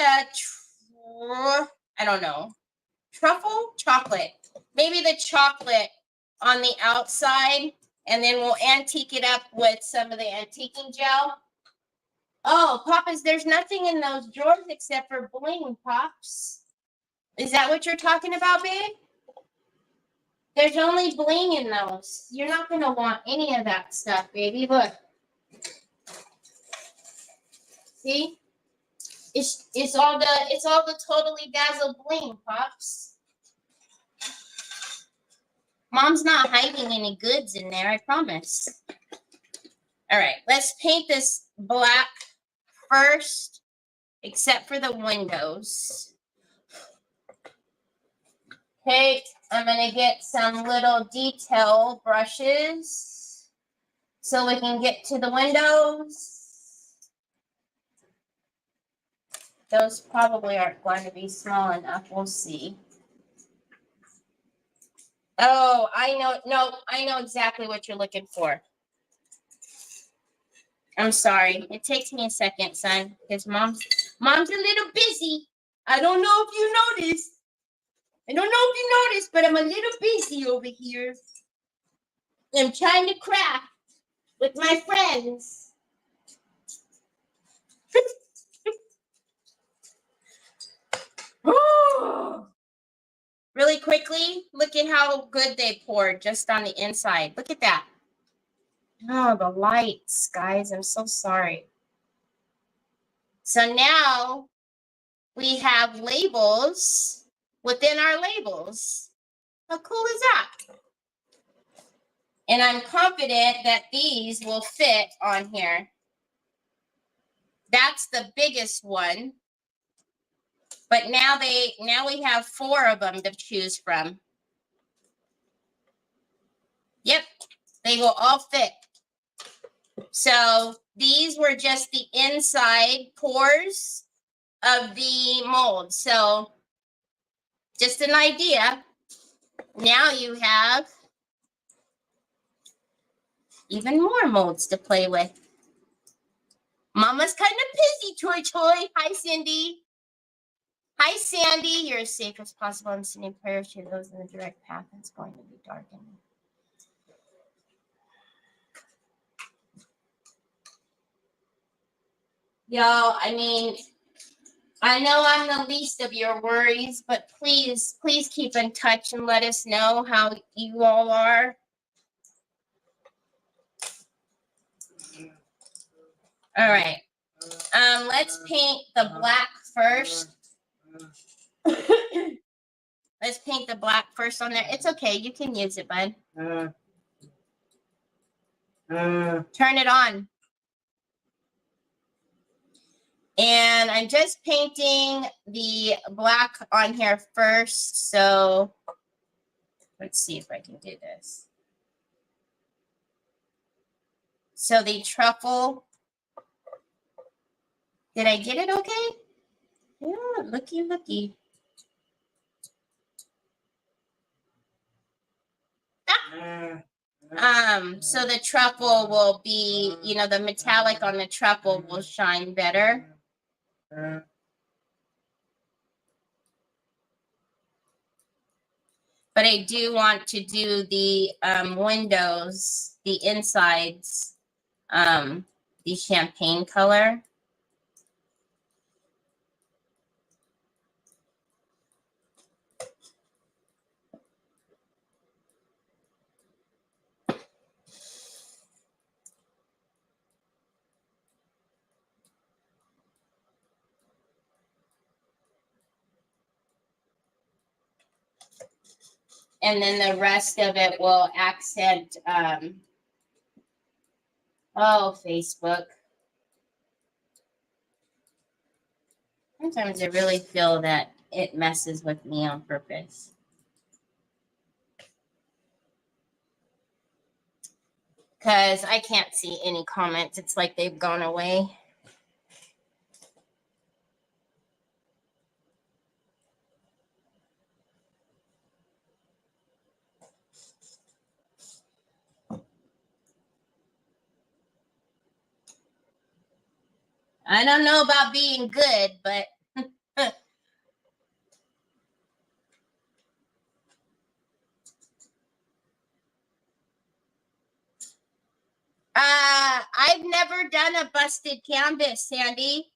I don't know, truffle chocolate. Maybe the chocolate on the outside, and then we'll antique it up with some of the antiquing gel. Oh, Pops, there's nothing in those drawers except for bling, Pops. Is that what you're talking about, babe? There's only bling in those. You're not going to want any of that stuff, baby. Look. See? It's all the totally dazzle bling, Pops. Mom's not hiding any goods in there, I promise. All right, let's paint this black first, except for the windows. Okay, I'm going to get some little detail brushes so we can get to the windows. Those probably aren't going to be small enough. We'll see. Oh, I know. No, I know exactly what you're looking for. I'm sorry. It takes me a second, son, because mom's a little busy. I don't know if you noticed. But I'm a little busy over here. I'm trying to craft with my friends. Really quickly, look at how good they poured just on the inside. Look at that. Oh, the lights, guys. I'm so sorry. So now we have labels within our labels. How cool is that? And I'm confident that these will fit on here. That's the biggest one. But now we have 4 of them to choose from. Yep, they will all fit. So these were just the inside pores of the mold. So just an idea. Now you have even more molds to play with. Mama's kind of busy, Toy. Hi, Cindy. Hi, Sandy. You're as safe as possible. I'm sending prayers to those in the direct path that's going to be darkened. Y'all, I mean, I know I'm the least of your worries, but please keep in touch and let us know how you all are. All right. Let's paint the black first. Let's paint the black first on there. It's okay. You can use it, bud. Turn it on. And I'm just painting the black on here first. So let's see if I can do this. So the truffle. Did I get it okay? Yeah, looky, looky. So the truffle will be, you know, the metallic on the truffle will shine better. But I do want to do the windows, the insides, the champagne color. And then the rest of it will accent, Facebook. Sometimes I really feel that it messes with me on purpose. Because I can't see any comments. It's like they've gone away. I don't know about being good, but I've never done a busted canvas, Sandy.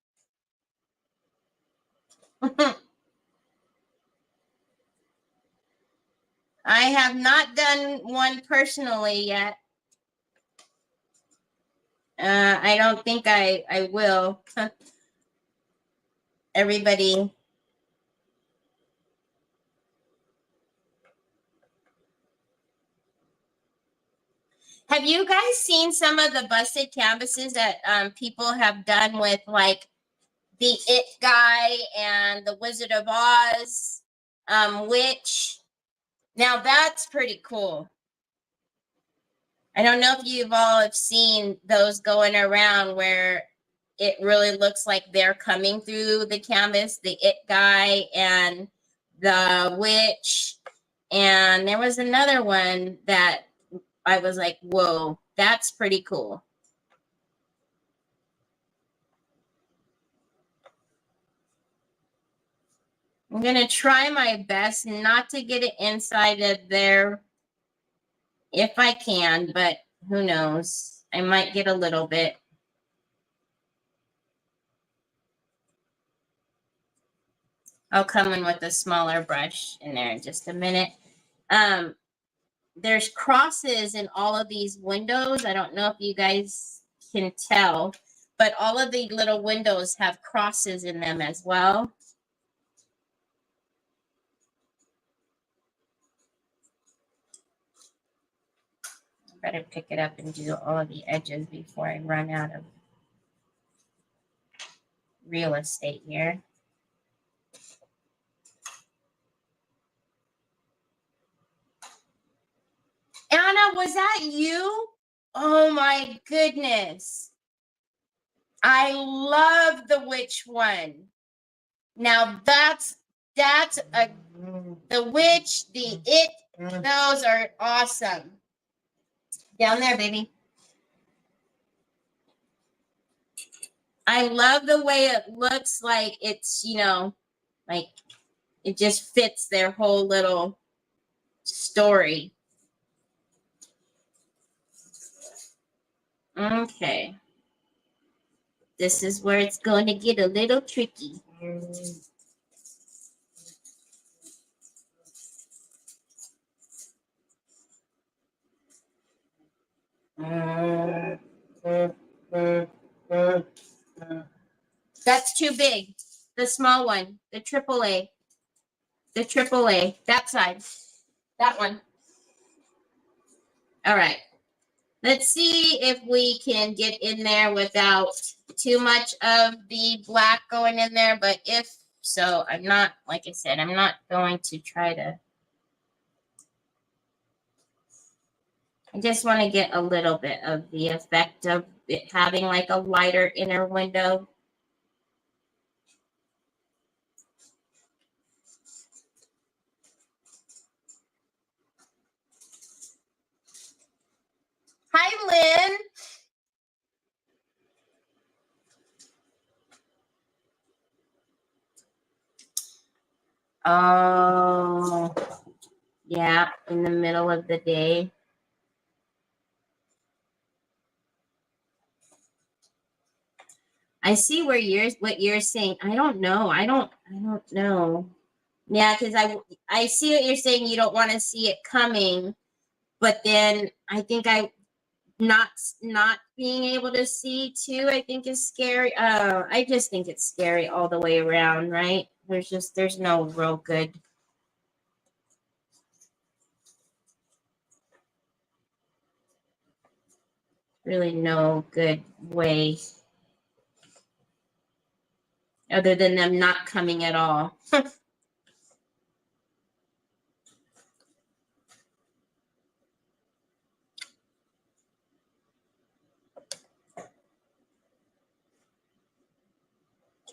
I have not done one personally yet. I don't think I will. Everybody. Have you guys seen some of the busted canvases that people have done with like the It Guy and the Wizard of Oz witch? Now that's pretty cool. I don't know if you've all have seen those going around where it really looks like they're coming through the canvas, the It Guy and the witch. And there was another one that I was like, whoa, that's pretty cool. I'm going to try my best not to get it inside of there if I can, but who knows? I might get a little bit. I'll come in with a smaller brush in there in just a minute. There's crosses in all of these windows. I don't know if you guys can tell, but all of the little windows have crosses in them as well. Better pick it up and do all of the edges before I run out of real estate here. Anna, was that you? Oh my goodness. I love the witch one. Now that's the witch, the it, those are awesome. Down there, baby. I love the way it looks like it's, you know, like it just fits their whole little story. Okay. This is where it's going to get a little tricky. That's too big. The small one, the AAA. The AAA, that side. That one. All right. Let's see if we can get in there without too much of the black going in there. But if so, I'm not, like I said, I'm not going to try to. I just want to get a little bit of the effect of it having like a lighter inner window. Hi, Lynn. Oh, yeah, in the middle of the day. I see where what you're saying. I don't know. I don't know. Yeah, because I see what you're saying. You don't want to see it coming, but then I think not being able to see too, I think is scary. I just think it's scary all the way around, right? There's no real good. Really no good way other than them not coming at all.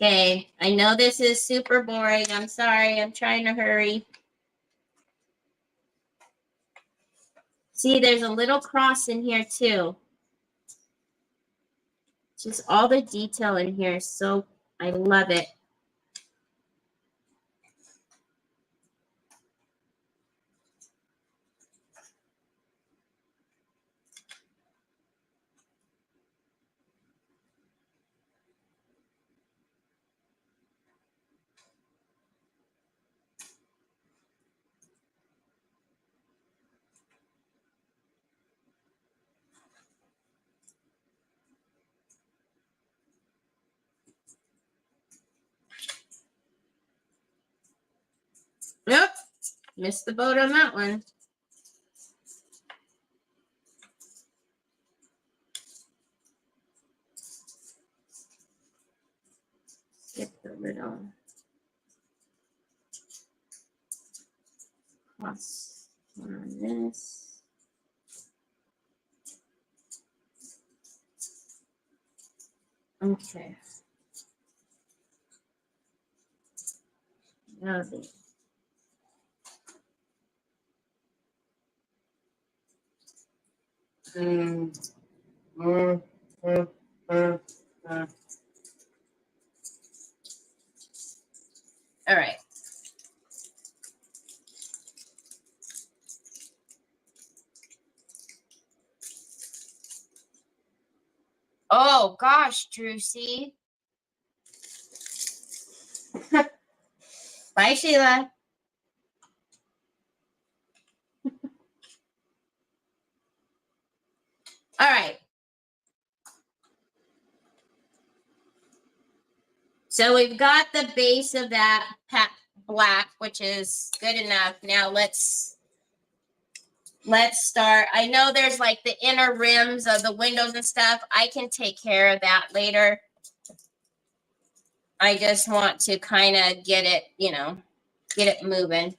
Okay, I know this is super boring. I'm sorry. I'm trying to hurry. See, there's a little cross in here too. Just all the detail in here is so, I love it. Yep, missed the boat on that one. Skip the little cross on this. Okay. Now the All right. Oh gosh, Drusy. Bye, Sheila. All right. So we've got the base of that black, which is good enough. Now let's start. I know there's like the inner rims of the windows and stuff. I can take care of that later. I just want to kind of get it, get it moving.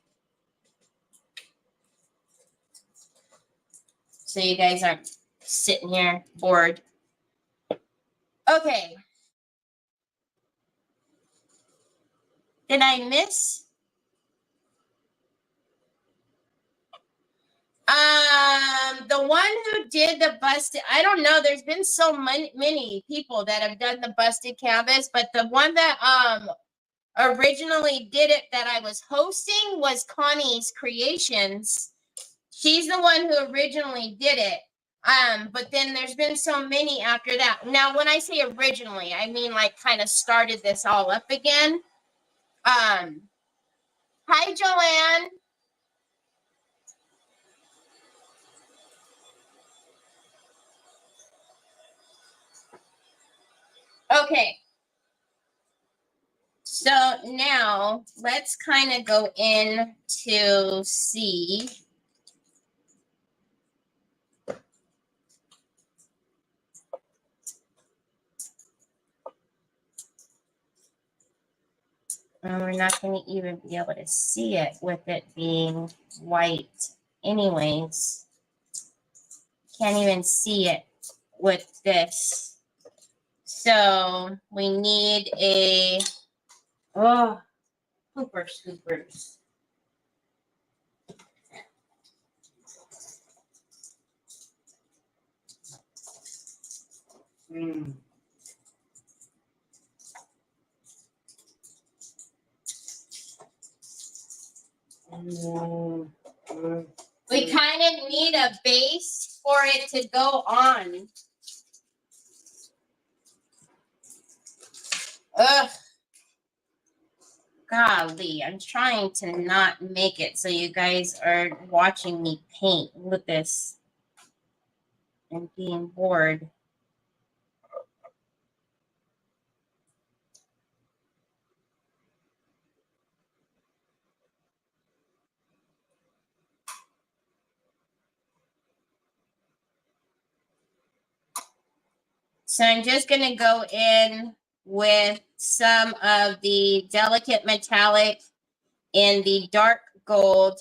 So you guys aren't sitting here bored. Okay. Did I miss? The one who did the busted, I don't know. There's been so many people that have done the busted canvas, but the one that originally did it that I was hosting was Connie's Creations. She's the one who originally did it. But then there's been so many after that. Now, when I say originally, I mean like kind of started this all up again. Hi, Joanne. Okay. So now let's kind of go in to see. And we're not going to even be able to see it with it being white anyways. Can't even see it with this. So we need a, oh, Hooper Scoopers. We kind of need a base for it to go on. Ugh. Golly, I'm trying to not make it so you guys are watching me paint with this and being bored. So I'm just going to go in with some of the delicate metallic in the dark gold.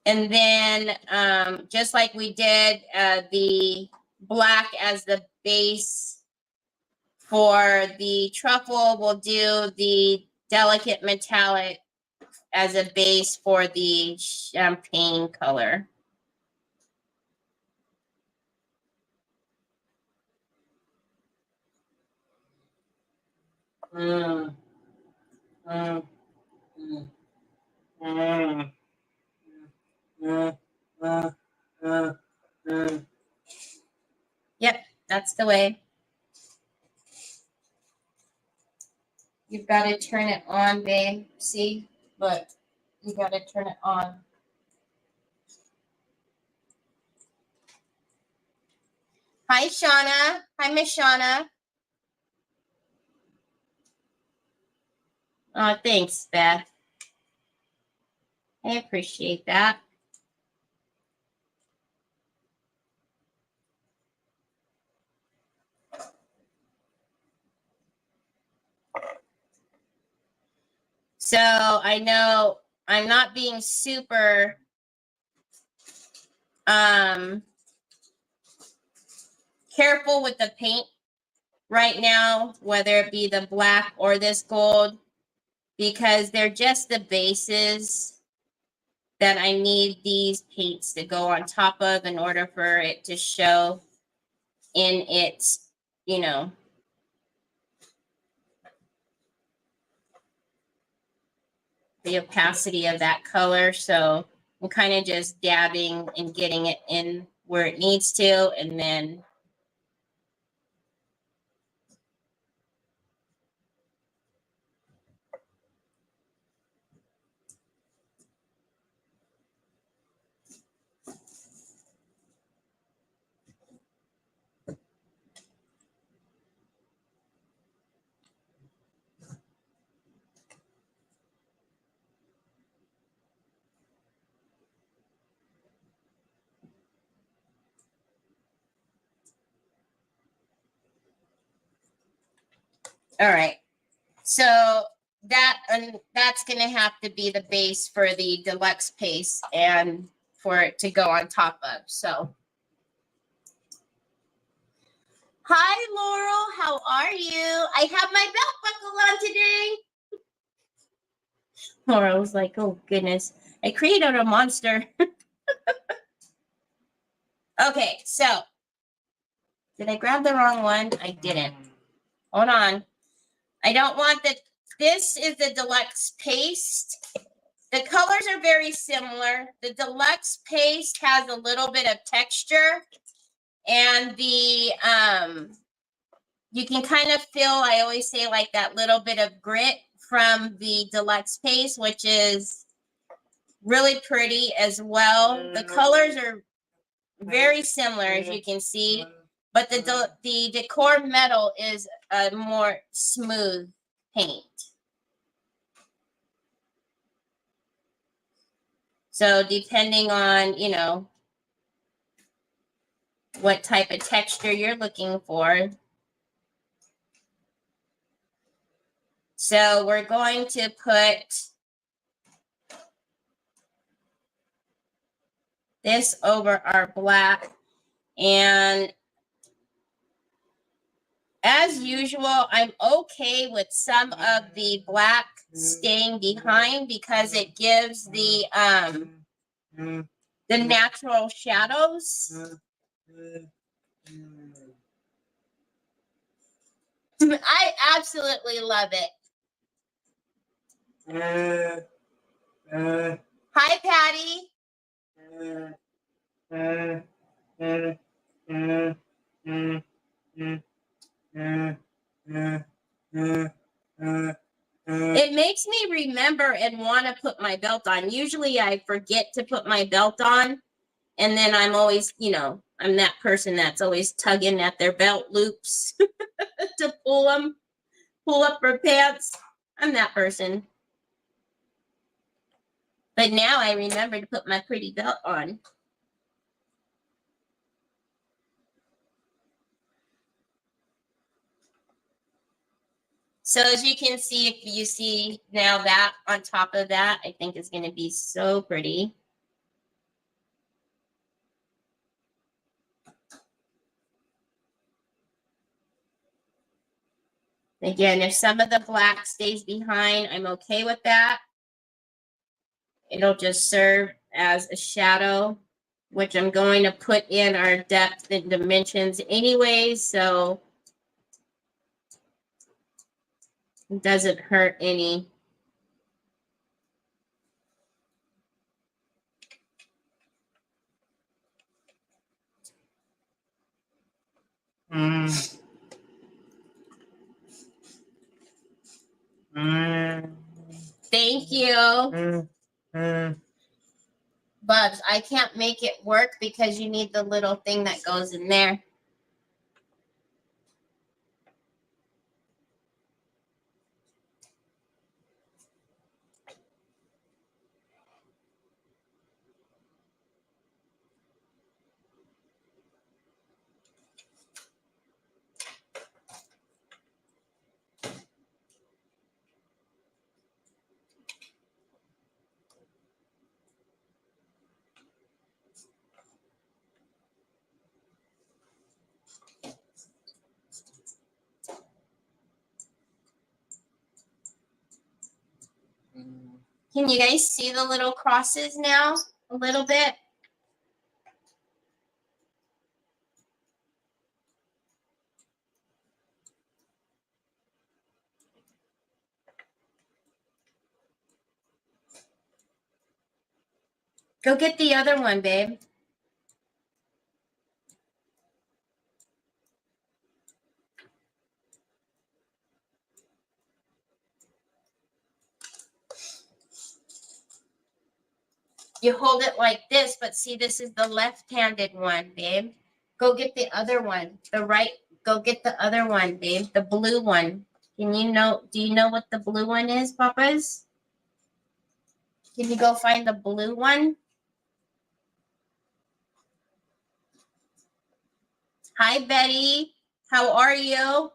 And then just like we did the black as the base for the truffle, we'll do the delicate metallic as a base for the champagne color. Mm. Mm. Mm. Mm. Yep, that's the way. You've got to turn it on, babe. See? Look, you got to turn it on. Hi, Shauna. Hi, Miss Shauna. Oh, thanks, Beth. I appreciate that. So I know I'm not being super careful with the paint right now, whether it be the black or this gold, because they're just the bases that I need these paints to go on top of in order for it to show in its, you know, the opacity of that color. So I'm kind of just dabbing and getting it in where it needs to, and then all right. So that's going to have to be the base for the deluxe paste and for it to go on top of. So hi, Laurel. How are you? I have my belt buckle on today. Laurel's like, oh, goodness. I created a monster. Okay, so did I grab the wrong one? I didn't. Hold on. I don't want the, this is the deluxe paste. The colors are very similar. The deluxe paste has a little bit of texture, and the You can kind of feel, I always say, like that little bit of grit from the deluxe paste, which is really pretty as well. The colors are very similar, as you can see, but the Decor Metal is a more smooth paint. So depending on, you know, what type of texture you're looking for. So we're going to put this over our black, and as usual, I'm okay with some of the black staying behind because it gives the natural shadows. I absolutely love it. Hi, Patty. It makes me remember and want to put my belt on. Usually I forget to put my belt on, and then I'm always, you know, I'm that person that's always tugging at their belt loops to pull up her pants. I'm that person. But now I remember to put my pretty belt on. So as you can see, if you see now that on top of that, I think it's going to be so pretty. Again, if some of the black stays behind, I'm okay with that. It'll just serve as a shadow, which I'm going to put in our depth and dimensions anyway, so it doesn't hurt any. Thank you. Bubs, I can't make it work because you need the little thing that goes in there. Can you guys see the little crosses now a little bit? Go get the other one, babe. You hold it like this, but see, this is the left-handed one, babe. Go get the other one. The right, go get the other one, babe. The blue one. Can you know, do you know what the blue one is, Papas? Can you go find the blue one? Hi, Betty. How are you?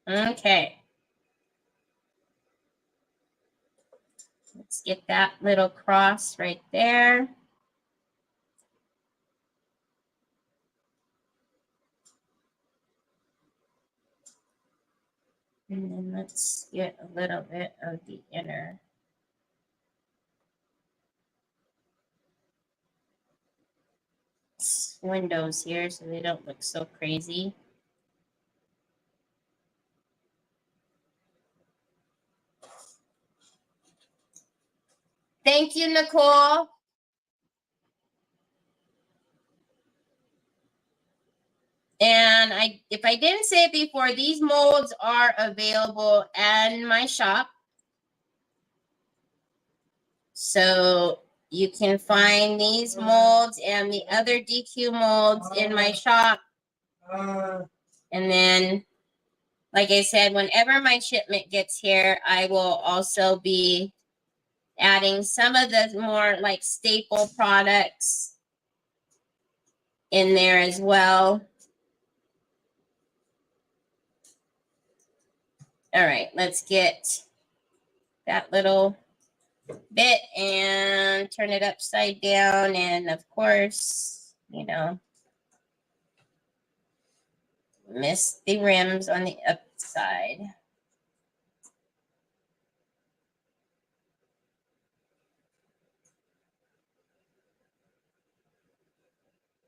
Okay. Let's get that little cross right there. And then let's get a little bit of the inner. Windows here so they don't look so crazy. Thank you, Nicole. And if I didn't say it before, these molds are available in my shop. So you can find these molds and the other DQ molds in my shop. And then, like I said, whenever my shipment gets here, I will also be adding some of the more like staple products in there as well. All right, let's get that little bit and turn it upside down. And of course, you know, miss the rims on the upside.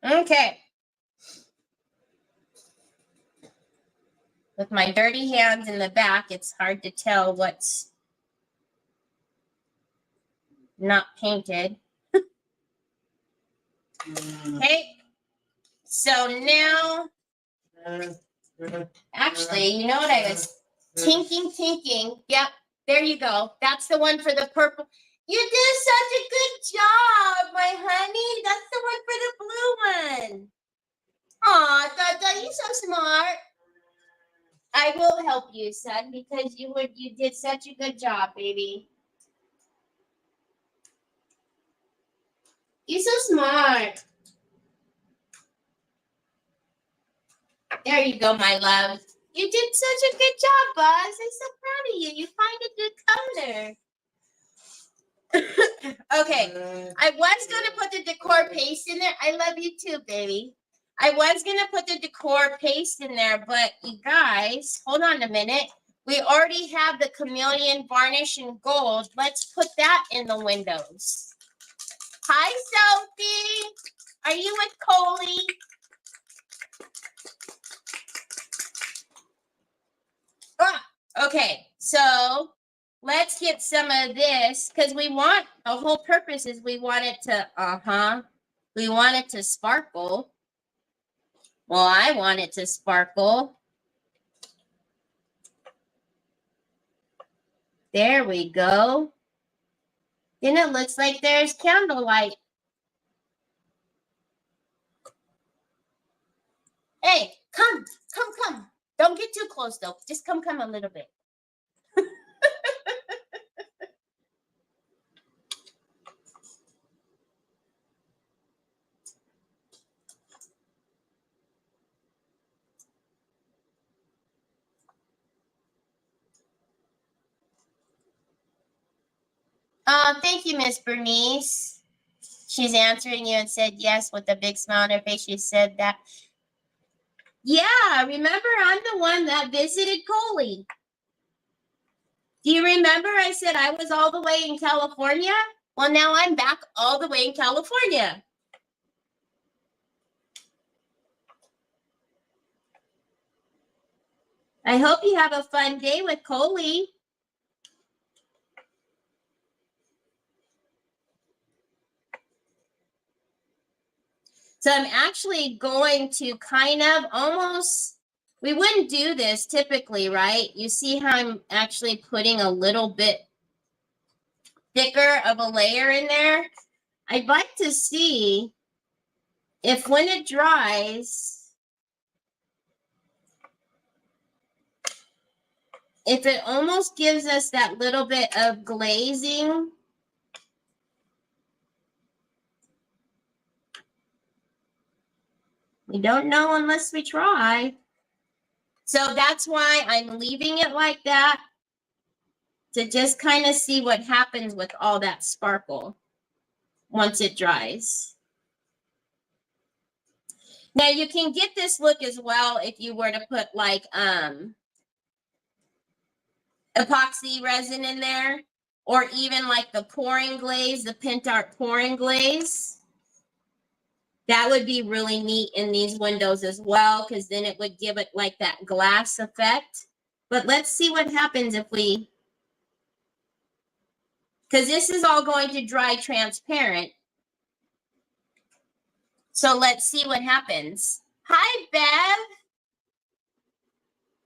Okay. With my dirty hands in the back, it's hard to tell what's not painted. Okay. So now, actually, you know what I was tinking. Yep. There you go. That's the one for the purple. You did such a good job, my honey. That's the one for the blue one. Aw, Dada, you're so smart. I will help you, son, because you did such a good job, baby. You're so smart. There you go, my love. You did such a good job, Buzz. I'm so proud of you. You find a good color. Okay, I was going to put the decor paste in there. I love you too, baby. I was going to put the decor paste in there, but you guys, hold on a minute. We already have the chameleon varnish in gold. Let's put that in the windows. Hi, Sophie. Are you with Coley? Okay, so let's get some of this because we want, the whole purpose is we want it to, we want it to sparkle. Well, I want it to sparkle. There we go. Then it looks like there's candlelight. Hey, come. Don't get too close though. Just come a little bit. Thank you, Miss Bernice. She's answering you and said yes with a big smile on her face. She said that. Yeah, remember I'm the one that visited Coley. Do you remember I said I was all the way in California? Well, now I'm back all the way in California. I hope you have a fun day with Coley. So I'm actually going to kind of almost, we wouldn't do this typically, right? You see how I'm actually putting a little bit thicker of a layer in there? I'd like to see if when it dries, if it almost gives us that little bit of glazing. We don't know unless we try. So that's why I'm leaving it like that. to just kind of see what happens with all that sparkle once it dries. Now you can get this look as well if you were to put like epoxy resin in there, or even like the pouring glaze, the Pentart pouring glaze. That would be really neat in these windows as well, because then it would give it like that glass effect. But let's see what happens if we, because this is all going to dry transparent. So let's see what happens. Hi, Bev.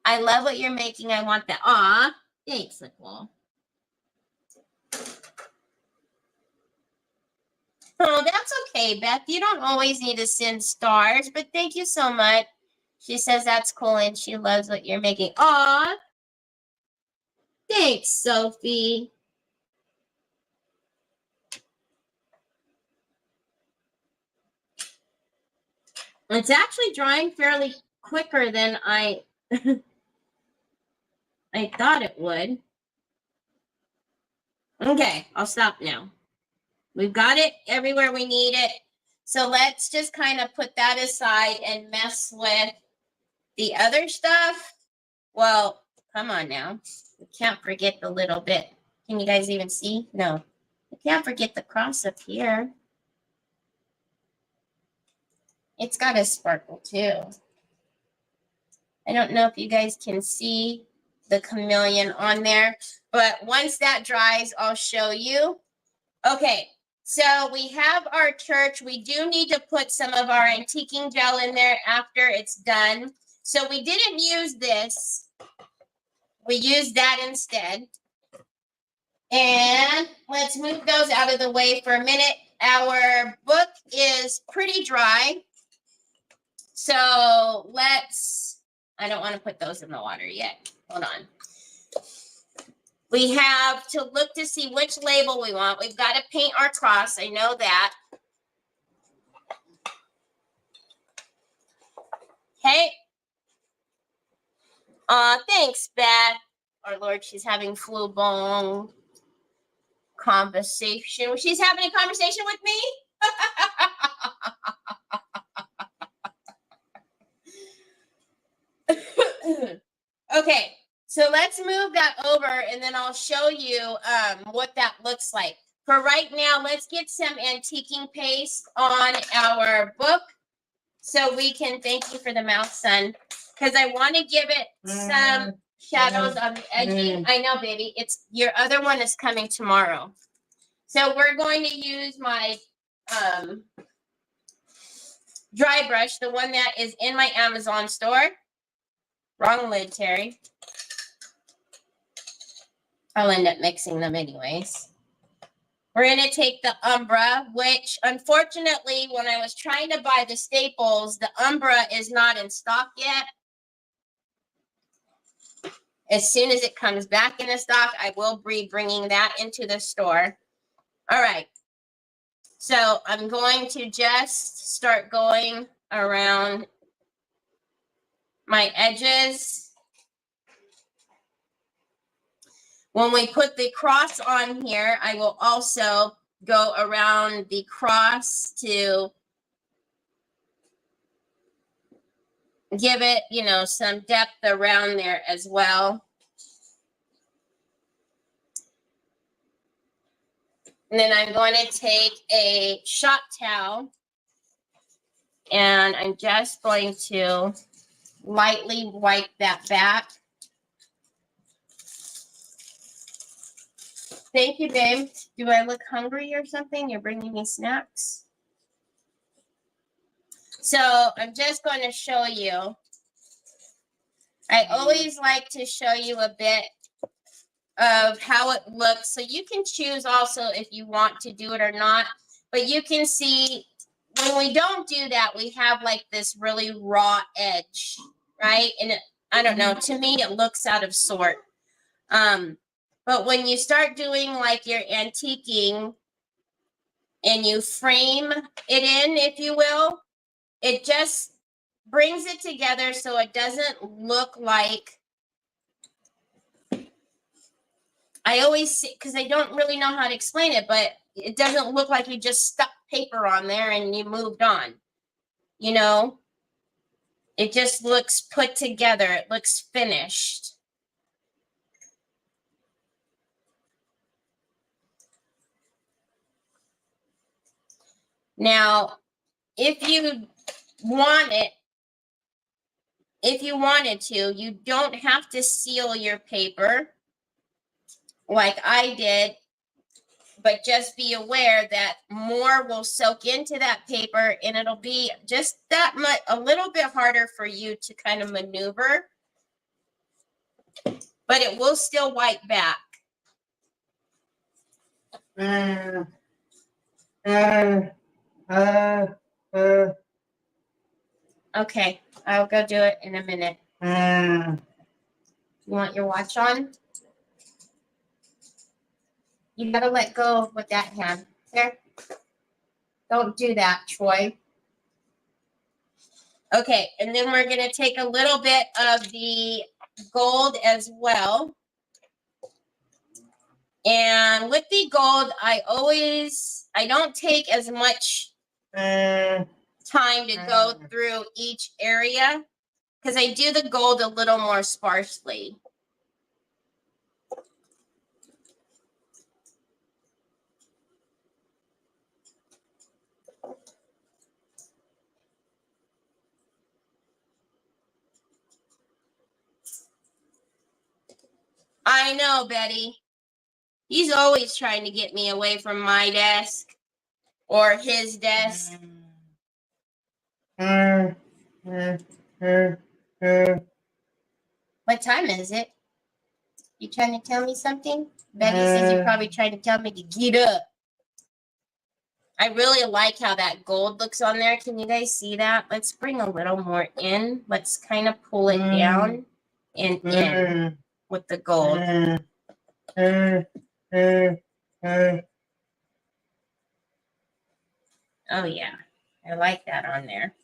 I love what you're making. I want that. Aw, thanks, Nicole. Oh, that's okay, Beth. You don't always need to send stars, but thank you so much. She says that's cool and she loves what you're making. Aw. Thanks, Sophie. It's actually drying fairly quicker than I thought it would. Okay, I'll stop now. We've got it everywhere we need it. So let's just kind of put that aside and mess with the other stuff. Well, come on now. We can't forget the little bit. Can you guys even see? No. We can't forget the cross up here. It's got a sparkle too. I don't know if you guys can see the chameleon on there, but once that dries, I'll show you. Okay, so we have our church. We do need to put some of our antiquing gel in there after it's done. So we didn't use this. We used that instead. And let's move those out of the way for a minute. Our book is pretty dry. So let's, I don't want to put those in the water yet. Hold on. We have to look to see which label we want. We've got to paint our cross. I know that. Okay. Thanks, Beth. Our Lord, she's having flu bone conversation. She's having a conversation with me? Okay, so let's move that over and then I'll show you what that looks like. For right now, let's get some antiquing paste on our book so we can, thank you for the mouth, son, because I want to give it some shadows on the edging. I know, baby. It's your other one is coming tomorrow. So we're going to use my dry brush, the one that is in my Amazon store. Wrong lid, Terry. I'll end up mixing them anyways. We're going to take the Umbra, which unfortunately, when I was trying to buy the staples, the Umbra is not in stock yet. As soon as it comes back into stock, I will be bringing that into the store. All right. So I'm going to just start going around my edges. When we put the cross on here, I will also go around the cross to give it, you know, some depth around there as well. And then I'm going to take a shop towel and I'm just going to lightly wipe that back. Thank you, babe. Do I look hungry or something? You're bringing me snacks. So I'm just going to show you. I always like to show you a bit of how it looks. So you can choose also if you want to do it or not. But you can see when we don't do that, we have like this really raw edge, right? And it, I don't know, to me, it looks out of sort. But when you start doing like your antiquing and you frame it in, if you will, it just brings it together so it doesn't look like I always see, because I don't really know how to explain it, but it doesn't look like you just stuck paper on there and you moved on. You know, it just looks put together. It looks finished. Now, if you want it, if you wanted to, you don't have to seal your paper like I did, but just be aware that more will soak into that paper and it'll be just that much, a little bit harder for you to kind of maneuver, but it will still wipe back. Okay, I'll go do it in a minute. You want your watch on? You gotta let go with that hand. There. Don't do that, Troy. Okay, and then we're gonna take a little bit of the gold as well. And with the gold, I don't take as much time to go through each area because I do the gold a little more sparsely. I know, Betty. He's always trying to get me away from my desk or his desk. What time is it? You trying to tell me something? Betty says you're probably trying to tell me to get up. I really like how that gold looks on there. Can you guys see that? Let's bring a little more in. Let's kind of pull it down and in with the gold. Oh, yeah. I like that on there.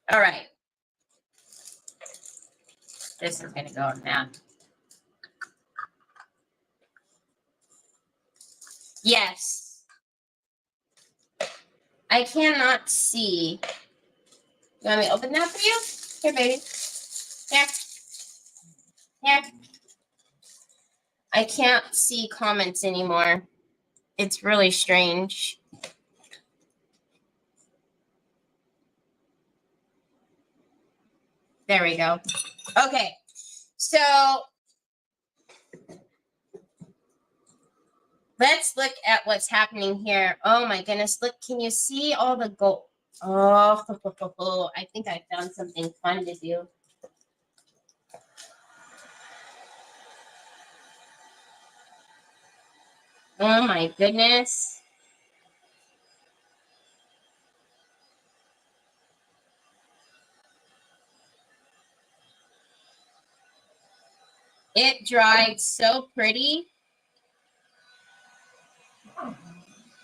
All right. This is going to go on that. Yes. I cannot see. You want me to open that for you? Here, baby. Here. Here. I can't see comments anymore. It's really strange. There we go. Okay. So let's look at what's happening here. Oh my goodness. Look, can you see all the gold? Oh, I think I found something fun to do. Oh my goodness. It dried so pretty.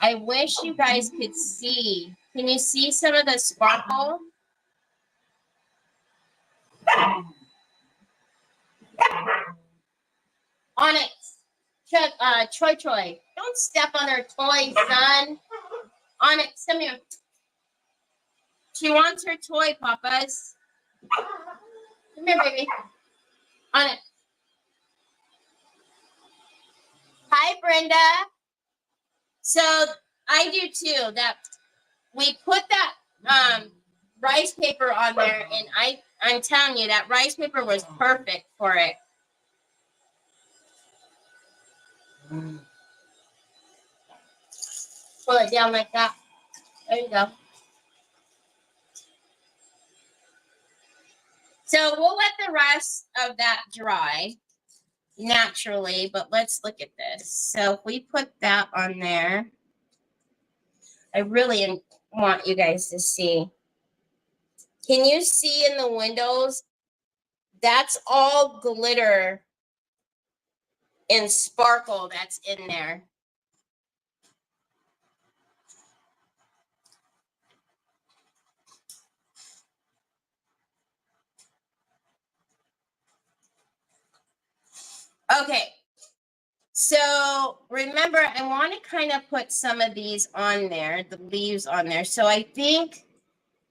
I wish you guys could see. Can you see some of the sparkle? On it. Troy. Don't step on her toy, son. On it. Come here. She wants her toy, Papas. Come here, baby. On it. Hi, Brenda. So I do too. That we put that rice paper on there, and I'm telling you that rice paper was perfect for it. Pull it down like that. There you go. So we'll let the rest of that dry naturally, but let's look at this. So if we put that on there, I really want you guys to see. Can you see in the windows? That's all glitter and sparkle that's in there. Okay. So remember, I want to kind of put some of these on there, the leaves on there. So I think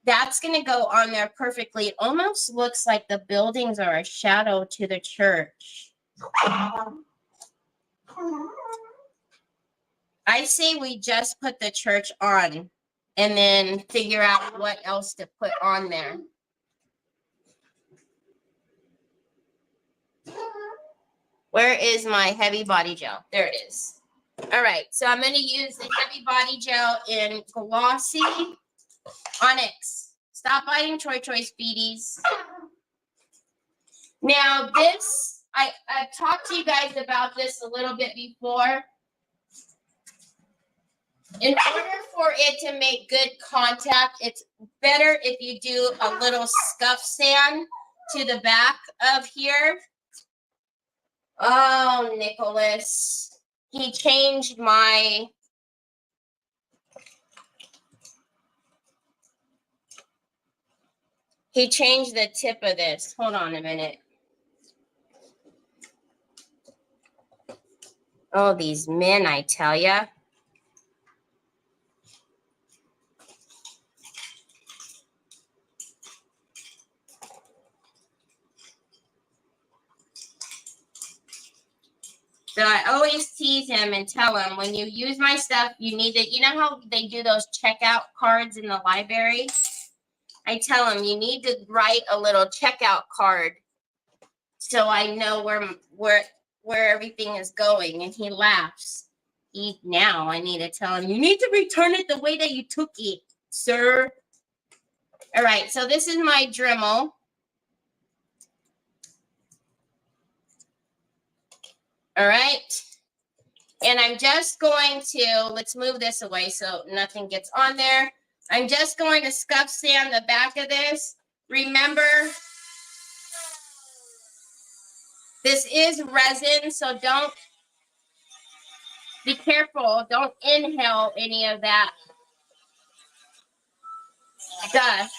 that's going to go on there perfectly. It almost looks like the buildings are a shadow to the church. I say we just put the church on and then figure out what else to put on there. Where is my heavy body gel? There it is. All right, so I'm going to use the heavy body gel in Glossy Onyx. Stop biting Choy Speedies. Now this, I've talked to you guys about this a little bit before. In order for it to make good contact, it's better if you do a little scuff sand to the back of here. Oh, Nicholas. He changed my... He changed the tip of this. Hold on a minute. Oh, these men, I tell ya. So I always tease him and tell him, when you use my stuff, you need to, you know how they do those checkout cards in the library? I tell him, you need to write a little checkout card so I know where everything is going. And he laughs. Now I need to tell him, you need to return it the way that you took it, sir. All right, so this is my Dremel. All right. And I'm just going to, let's move this away so nothing gets on there. I'm just going to scuff sand the back of this. Remember, this is resin, so don't, be careful. Don't inhale any of that dust.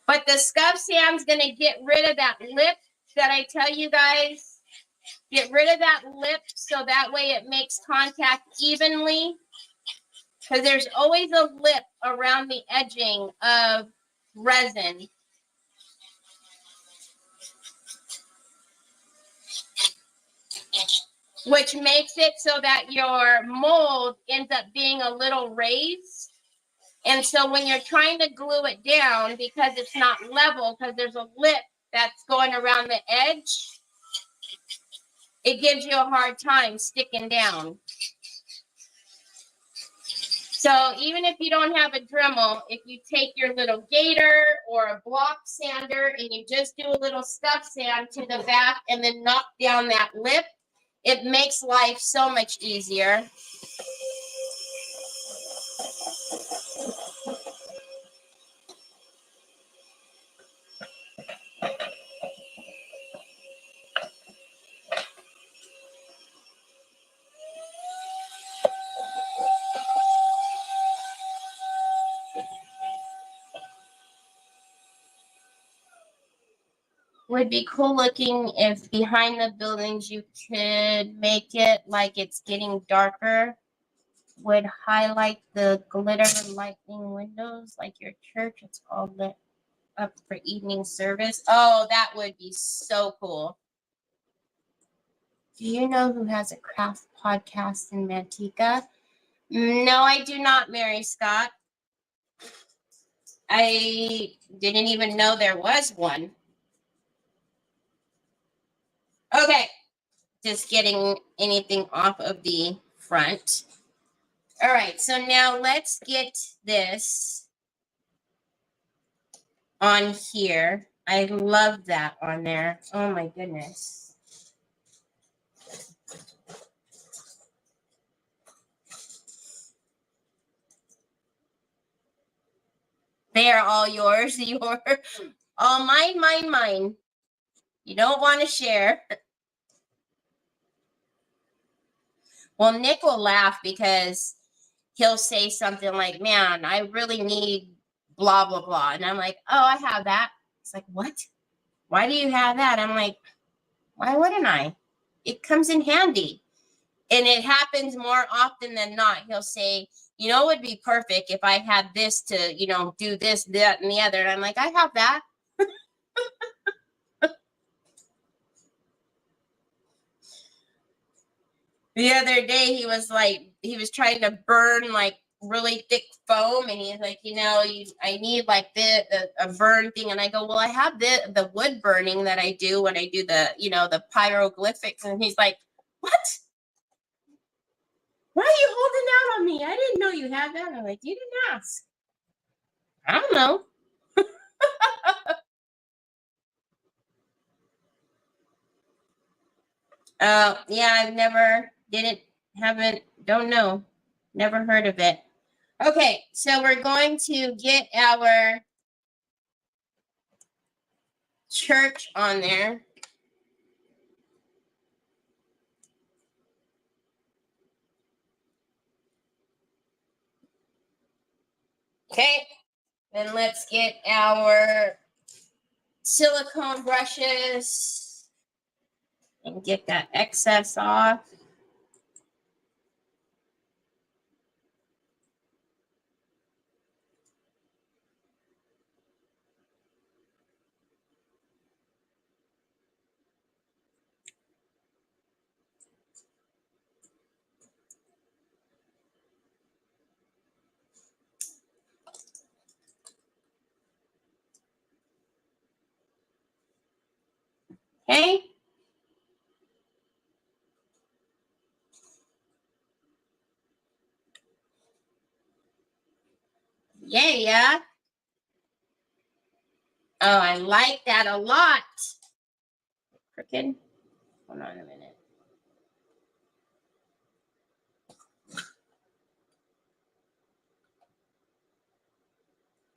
But the scuff sand's going to get rid of that lip that I tell you guys. Get rid of that lip so that way it makes contact evenly. Because there's always a lip around the edging of resin. Which makes it so that your mold ends up being a little raised. And so when you're trying to glue it down, because it's not level, because there's a lip that's going around the edge, it gives you a hard time sticking down. So even if you don't have a Dremel, if you take your little gator or a block sander and you just do a little scuff sand to the back and then knock down that lip, it makes life so much easier. Would be cool looking if behind the buildings you could make it like it's getting darker. Would highlight the glitter lightning windows like your church. It's all lit up for evening service. Oh, that would be so cool. Do you know who has a craft podcast in Manteca? No, I do not, Mary Scott. I didn't even know there was one. Okay, just getting anything off of the front. All right, so now let's get this on here. I love that on there. Oh my goodness. They are all yours. All mine, mine, mine. You don't want to share. Well, Nick will laugh because he'll say something like, man, I really need blah, blah, blah. And I'm like, oh, I have that. It's like, what? why do you have that? I'm like, why wouldn't I? It comes in handy. And it happens more often than not. He'll say, you know, it would be perfect if I had this to, you know, do this, that, and the other. And I'm like, I have that. The other day, he was like, he was trying to burn like really thick foam. And he's like, you know, I need like a burn thing. And I go, well, I have the wood burning that I do when I do the, you know, the pyroglyphics. And he's like, what? Why are you holding out on me? I didn't know you had that. I'm like, you didn't ask. I don't know. Yeah, don't know. Never heard of it. Okay, so we're going to get our church on there. Okay, then let's get our silicone brushes and get that excess off. Okay. Yeah. Oh, I like that a lot. Crooked. Hold on a minute.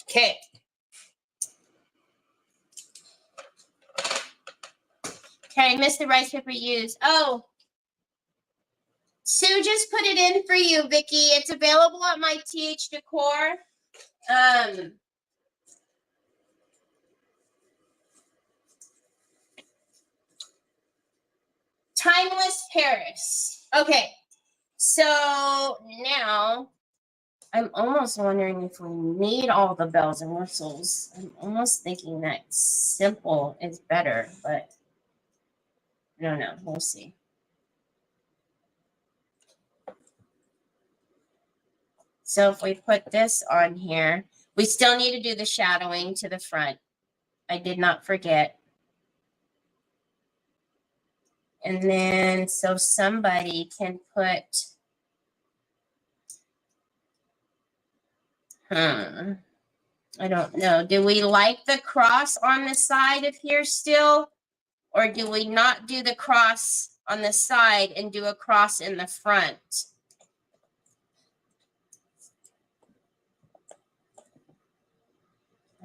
Okay. Okay, I missed the rice paper used. Oh, Sue just put it in for you, Vicky. It's available at my TH Decor. Timeless Paris. Okay, so now I'm almost wondering if we need all the bells and whistles. I'm almost thinking that simple is better, but I don't know. We'll see. So if we put this on here, we still need to do the shadowing to the front. I did not forget. And then so somebody can put, I don't know. Do we like the cross on the side of here still? Or do we not do the cross on the side and do a cross in the front?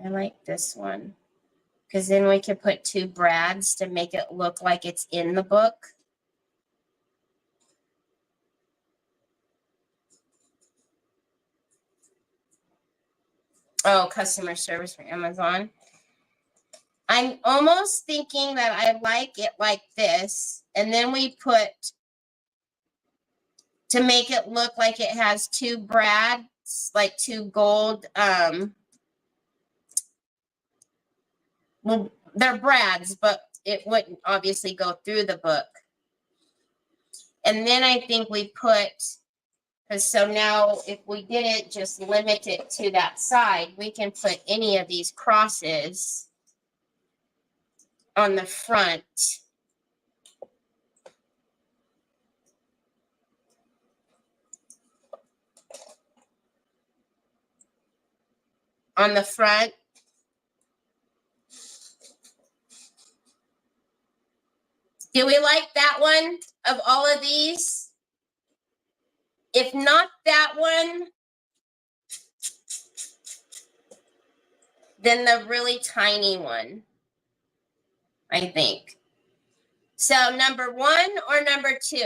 I like this one. Because then we could put two brads to make it look like it's in the book. Oh, customer service for Amazon. I'm almost thinking that I like it like this. And then we put, to make it look like it has two brads, like two gold, well, they're brads, but it wouldn't obviously go through the book. And then I think we put, because so now if we didn't just limit it to that side, we can put any of these crosses on the front. On the front. Do we like that one of all of these? If not that one, then the really tiny one, I think. So number 1 or number 2?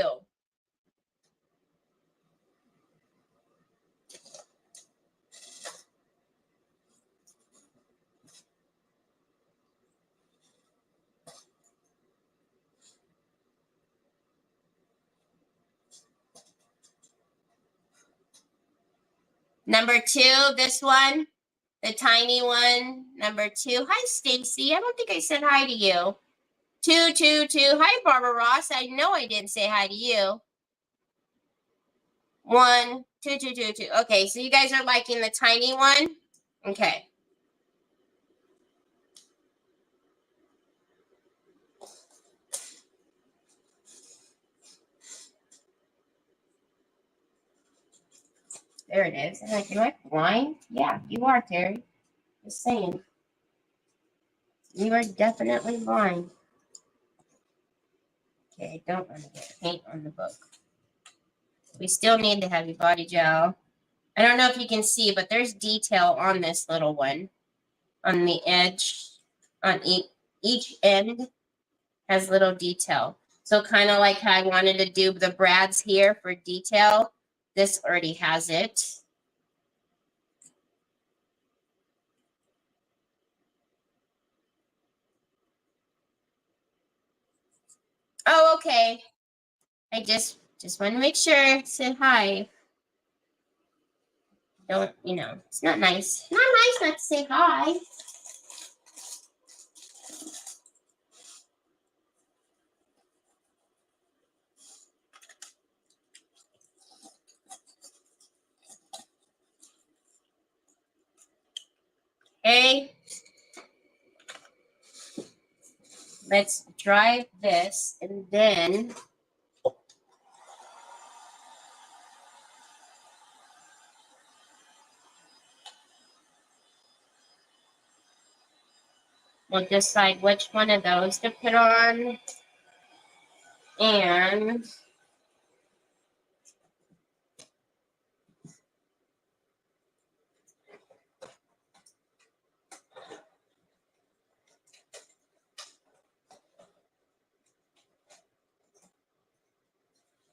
Number 2, this one, the tiny one. Number 2. Hi, Stacy. I don't think I said hi to you. 2, 2, 2. Hi, Barbara Ross. I know I didn't say hi to you. 1, 2, 2, 2, 2. Okay, so you guys are liking the tiny one? Okay. There it is. I'm like, am I blind? Yeah, you are, Terry. Just saying. You are definitely blind. Okay, don't want to get paint on the book. We still need the heavy body gel. I don't know if you can see, but there's detail on this little one. On the edge, on each end has little detail. So kind of like how I wanted to do the brads here for detail, this already has it. Oh, okay. I just want to make sure. Say hi. Don't, you know, it's not nice. Not nice not to say hi. Okay. Let's dry this and then we'll decide which one of those to put on. And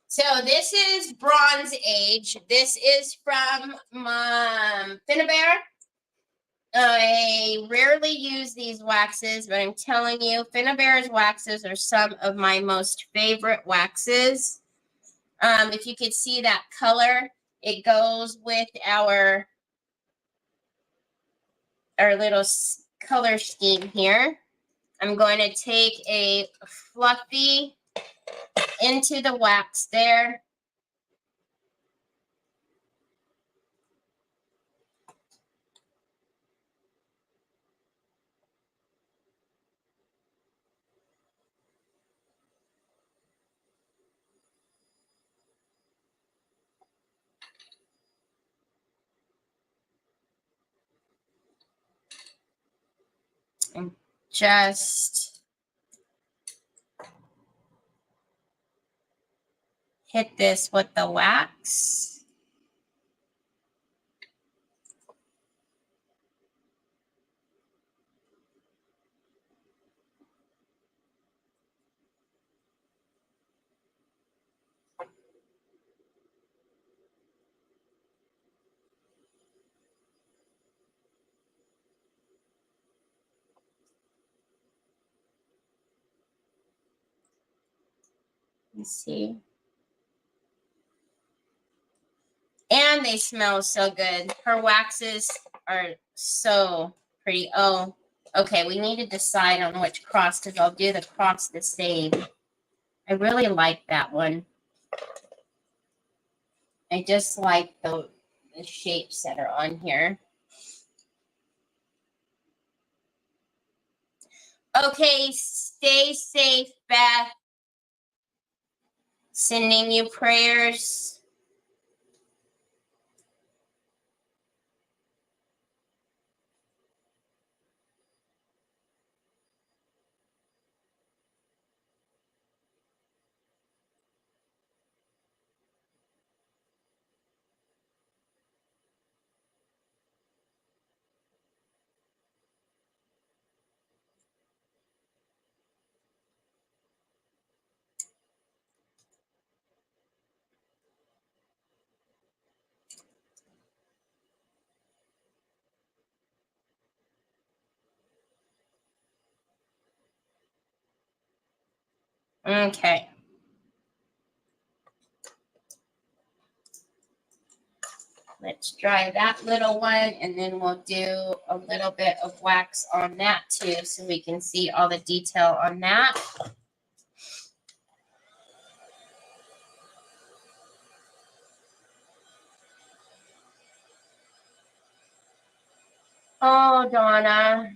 so this is Bronze Age. This is from Finnabair. I rarely use these waxes, but I'm telling you, Finnabair's waxes are some of my most favorite waxes. If you could see that color, it goes with our little color scheme here. I'm going to take a fluffy into the wax there. And just hit this with the wax. Let's see. And they smell so good. Her waxes are so pretty. Oh, okay. We need to decide on which cross because I'll do the cross the same. I really like that one. I just like the shapes that are on here. Okay, stay safe, Beth. Sending you prayers. Okay. Let's dry that little one, and then we'll do a little bit of wax on that too, so we can see all the detail on that. Oh, Donna.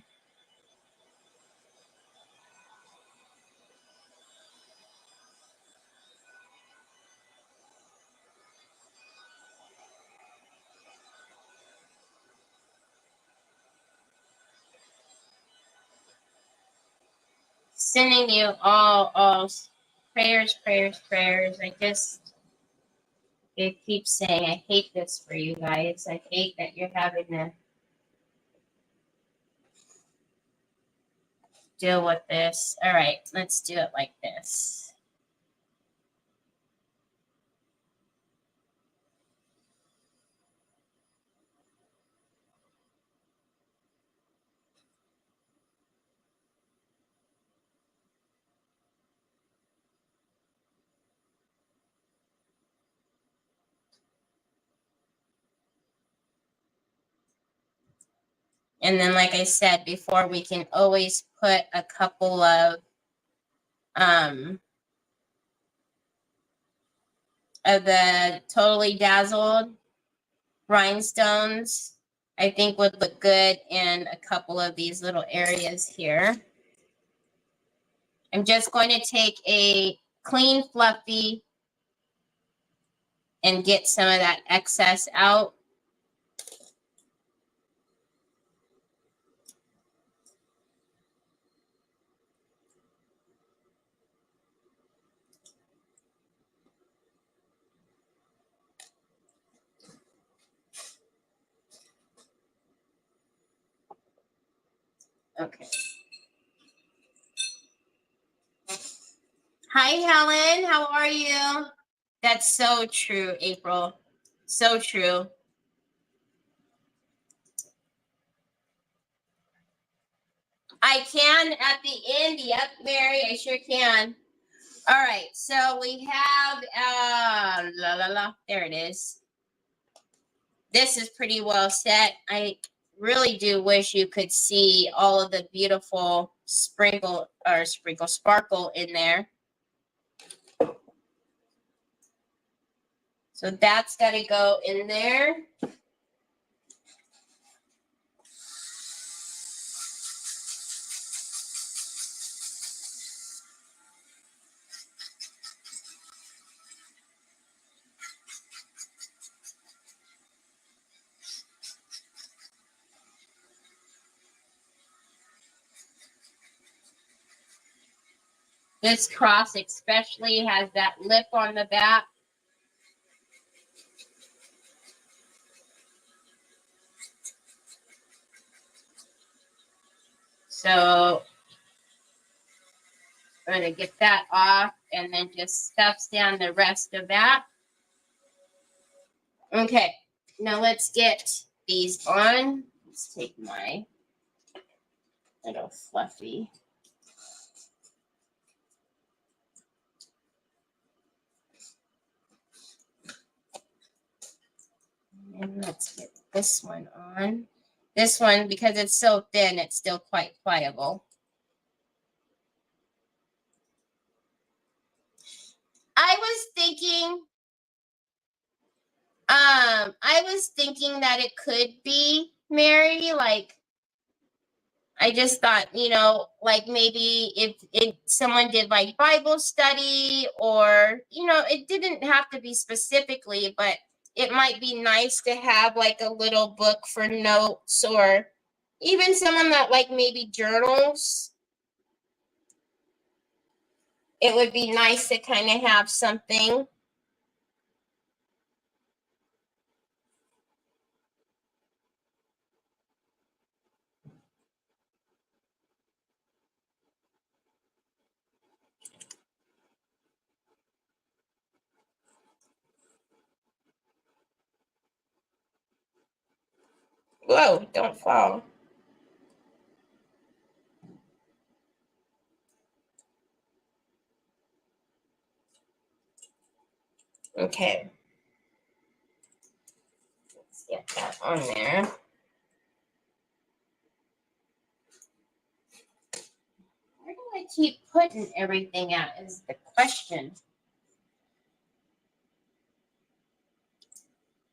Sending you all prayers, prayers, prayers. It keeps saying, I hate this for you guys. I hate that you're having to deal with this. All right, let's do it like this. And then, like I said before, we can always put a couple of the Totally Dazzled rhinestones. I think would look good in a couple of these little areas here. I'm just going to take a clean fluffy and get some of that excess out. Okay. Hi, Helen. How are you? That's so true, April. So true. I can at the end. Yep, Mary, I sure can. All right, so we have, there it is. This is pretty well set. I really do wish you could see all of the beautiful sparkle in there. So that's got to go in there. This cross especially has that lip on the back. So I'm going to get that off and then just stuffs down the rest of that. Okay, now let's get these on. Let's take my little fluffy. And let's get this one on. This one, because it's so thin, it's still quite pliable. I was thinking that it could be Mary, like, I just thought, you know, like maybe if someone did like Bible study or, you know, it didn't have to be specifically, but it might be nice to have like a little book for notes, or even someone that like maybe journals. It would be nice to kind of have something. Whoa, don't fall. Okay. get that on there. Where do I keep putting everything at is the question.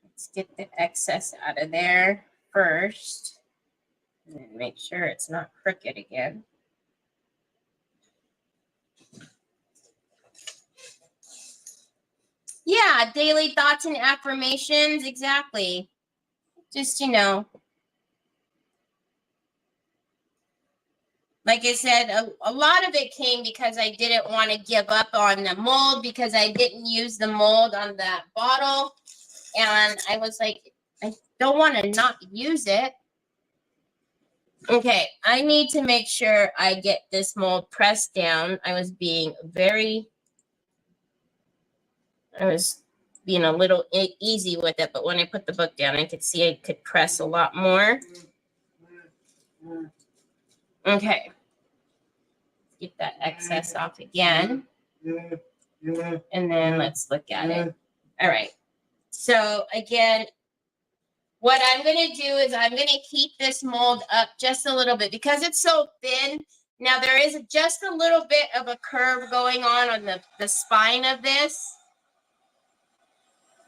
Let's get the excess out of there first. And then make sure it's not crooked again. Yeah, daily thoughts and affirmations, exactly. Just, you know. Like I said, a lot of it came because I didn't want to give up on the mold because I didn't use the mold on that bottle. And I was like, I don't want to not use it. Okay, I need to make sure I get this mold pressed down. I was being a little easy with it, but when I put the book down, I could see I could press a lot more. Okay. Get that excess off again. And then let's look at it. All right. So again, what I'm going to do is I'm going to heat this mold up just a little bit because it's so thin. Now there is just a little bit of a curve going on the spine of this.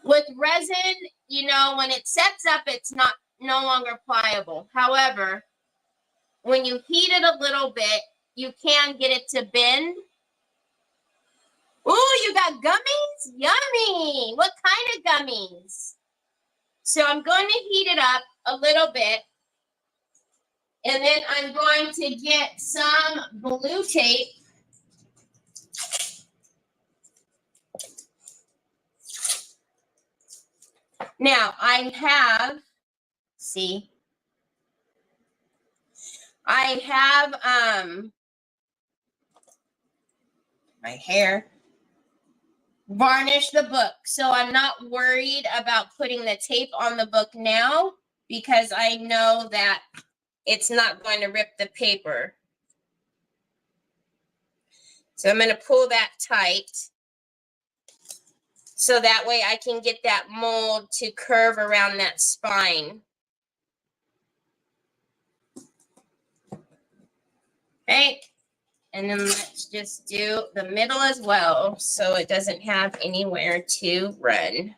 With resin, you know, when it sets up, it's no longer pliable. However, when you heat it a little bit, you can get it to bend. Ooh, you got gummies? Yummy! What kind of gummies? So I'm going to heat it up a little bit. And then I'm going to get some blue tape. Now, I have my hair varnish the book. So I'm not worried about putting the tape on the book now because I know that it's not going to rip the paper. So I'm going to pull that tight so that way I can get that mold to curve around that spine. Okay. And then let's just do the middle as well so it doesn't have anywhere to run.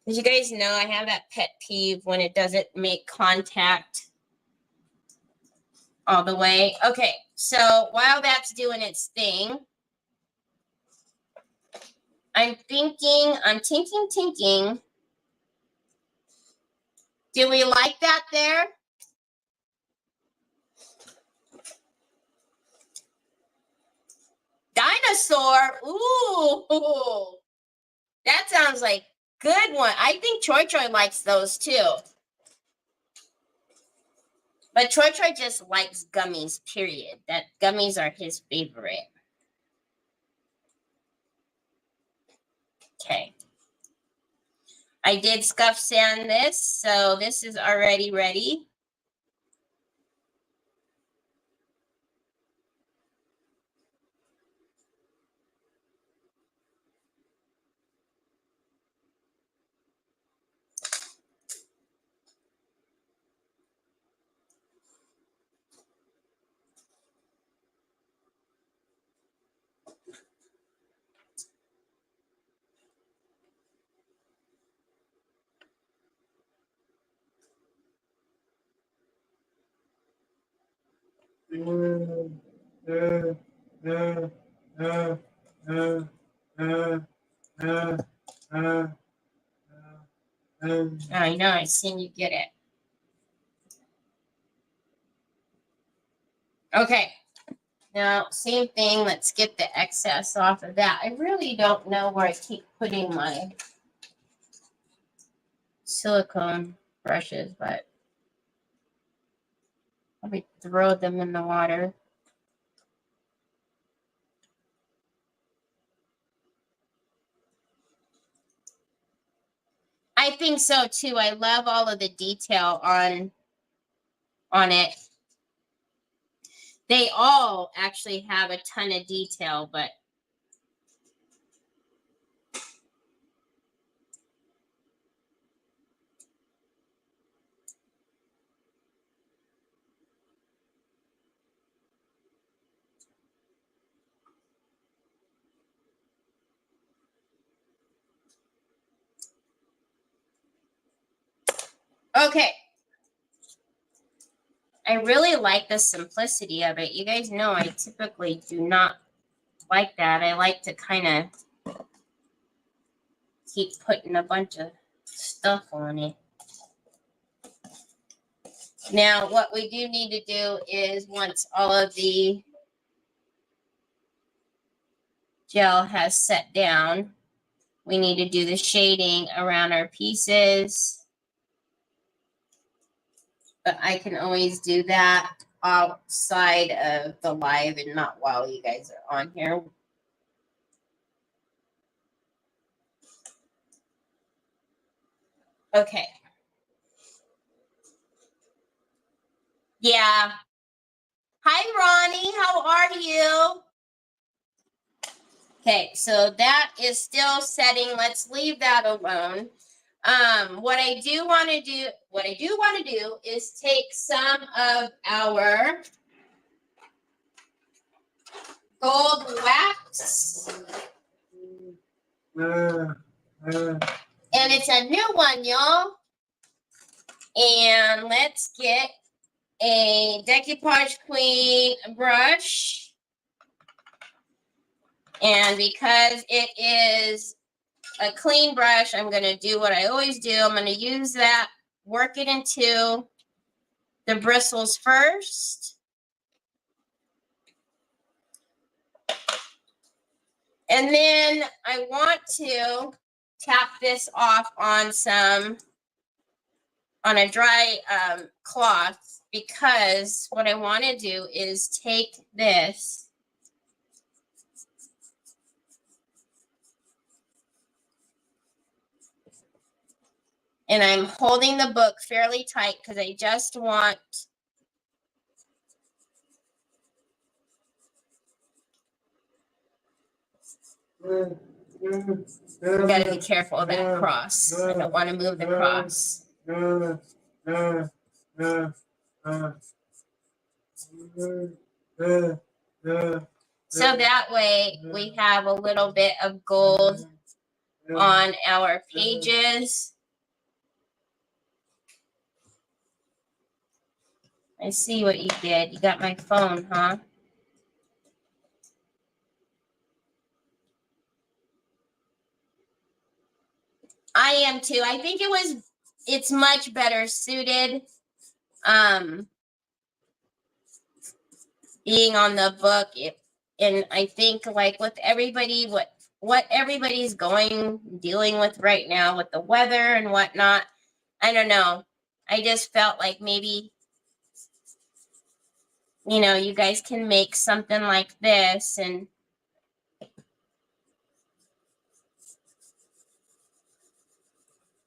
As you guys know, I have that pet peeve when it doesn't make contact all the way. Okay, so while that's doing its thing, I'm thinking. Do we like that there? Dinosaur. Ooh, that sounds like good one. I think Choi Choi likes those too. But Choi Choi just likes gummies, period. That gummies are his favorite. Okay. I did scuff sand this, so this is already ready. I know, I seen you get it. Okay. Now, same thing. Let's get the excess off of that. I really don't know where I keep putting my silicone brushes, but let me throw them in the water. I think so too. I love all of the detail on it. They all actually have a ton of detail, but Okay. I really like the simplicity of it. You guys know I typically do not like that. I like to kind of keep putting a bunch of stuff on it. Now, what we do need to do is once all of the gel has set down, we need to do the shading around our pieces. But I can always do that outside of the live and not while you guys are on here. Okay. Yeah. Hi, Ronnie. How are you? Okay, so that is still setting. Let's leave that alone. What I do want to do is take some of our gold wax. And it's a new one, y'all. And let's get a Decoupage Queen brush. And because it is a clean brush, I'm going to do what I always do. I'm going to use that, work it into the bristles first. And then I want to tap this off on a dry cloth, because what I want to do is take this and I'm holding the book fairly tight because I just want you gotta be careful of that cross. I don't want to move the cross. So that way we have a little bit of gold on our pages. I see what you did. You got my phone, huh? I am too. I think it's much better suited being on the book. And I think like with everybody, what everybody's dealing with right now with the weather and whatnot, I don't know. I just felt like maybe, you know, you guys can make something like this and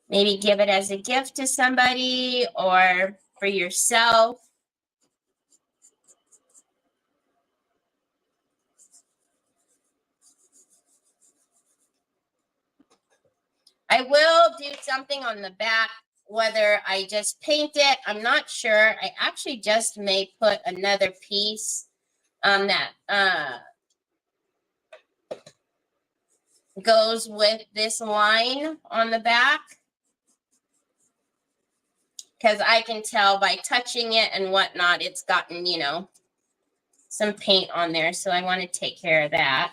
maybe give it as a gift to somebody or for yourself. I will do something on the back, whether I just paint it, I'm not sure. I actually just may put another piece that goes with this line on the back. Because I can tell by touching it and whatnot, it's gotten, you know, some paint on there. So I want to take care of that.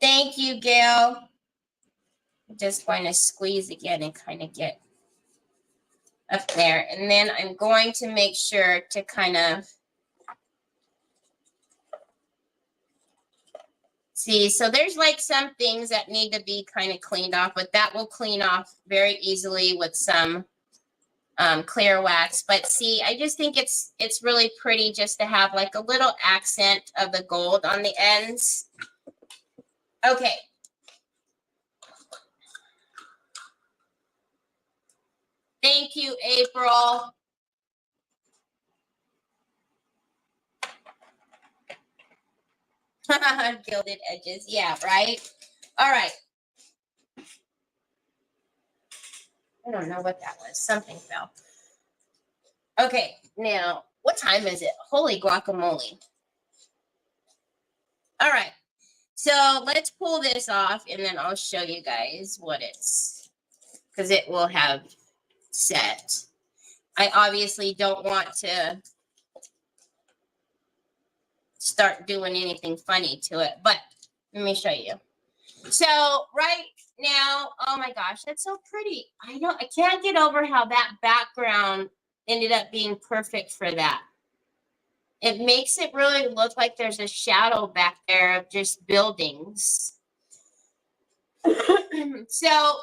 Thank you, Gail. I'm just going to squeeze again and kind of get up there. And then I'm going to make sure to kind of see. So there's like some things that need to be kind of cleaned off, but that will clean off very easily with some clear wax. But see, I just think it's really pretty just to have like a little accent of the gold on the ends. Okay. Thank you, April. Gilded edges. Yeah, right. All right. I don't know what that was. Something fell. Okay, now, what time is it? Holy guacamole. All right, so let's pull this off, and then I'll show you guys what it's, because it will have set. I obviously don't want to start doing anything funny to it, but let me show you. So right now, oh my gosh, that's so pretty. I can't get over how that background ended up being perfect for that. It makes it really look like there's a shadow back there of just buildings. So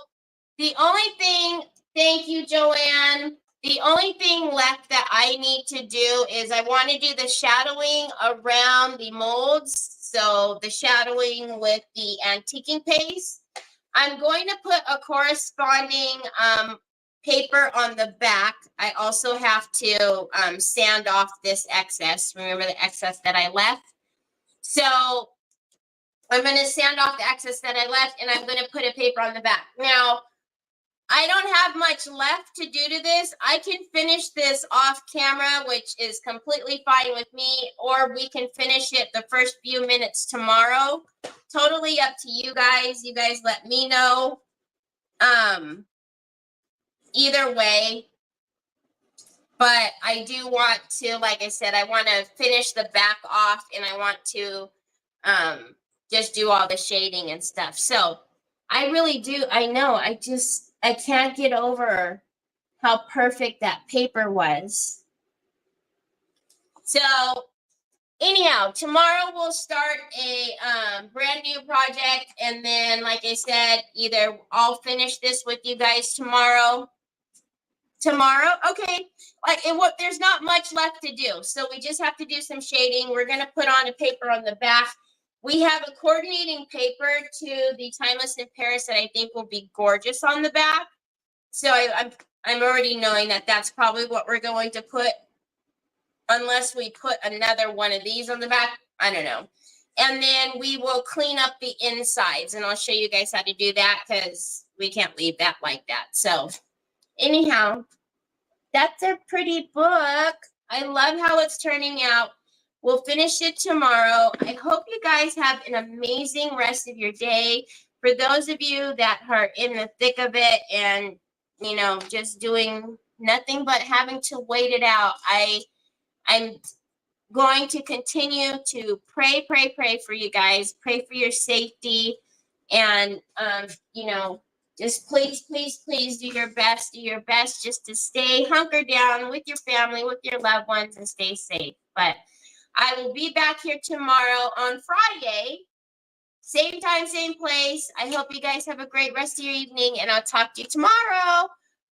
the only thing, thank you, Joanne. The only thing left that I need to do is I want to do the shadowing around the molds. So the shadowing with the antiquing paste. I'm going to put a corresponding paper on the back. I also have to sand off this excess. Remember the excess that I left? So I'm going to sand off the excess that I left, and I'm going to put a paper on the back. Now, I don't have much left to do to this. I can finish this off camera, which is completely fine with me, or we can finish it the first few minutes tomorrow. Totally up to you guys. You guys let me know. Either way. But I do want to, like I said, I want to finish the back off, and I want to just do all the shading and stuff. So I really do. I know. I can't get over how perfect that paper was. So anyhow, tomorrow we'll start a brand new project. And then, like I said, either I'll finish this with you guys tomorrow. Okay. There's not much left to do. So we just have to do some shading. We're going to put on a paper on the back. We have a coordinating paper to the Timeless in Paris that I think will be gorgeous on the back. So I'm already knowing that that's probably what we're going to put, unless we put another one of these on the back. I don't know. And then we will clean up the insides, and I'll show you guys how to do that, because we can't leave that like that. So anyhow, that's a pretty book. I love how it's turning out. We'll finish it tomorrow. I hope you guys have an amazing rest of your day. For those of you that are in the thick of it and, just doing nothing but having to wait it out, I'm going to continue to pray for you guys. Pray for your safety. And, just please do your best just to stay hunkered down with your family, with your loved ones, and stay safe. But I will be back here tomorrow on Friday. Same time, same place. I hope you guys have a great rest of your evening, and I'll talk to you tomorrow.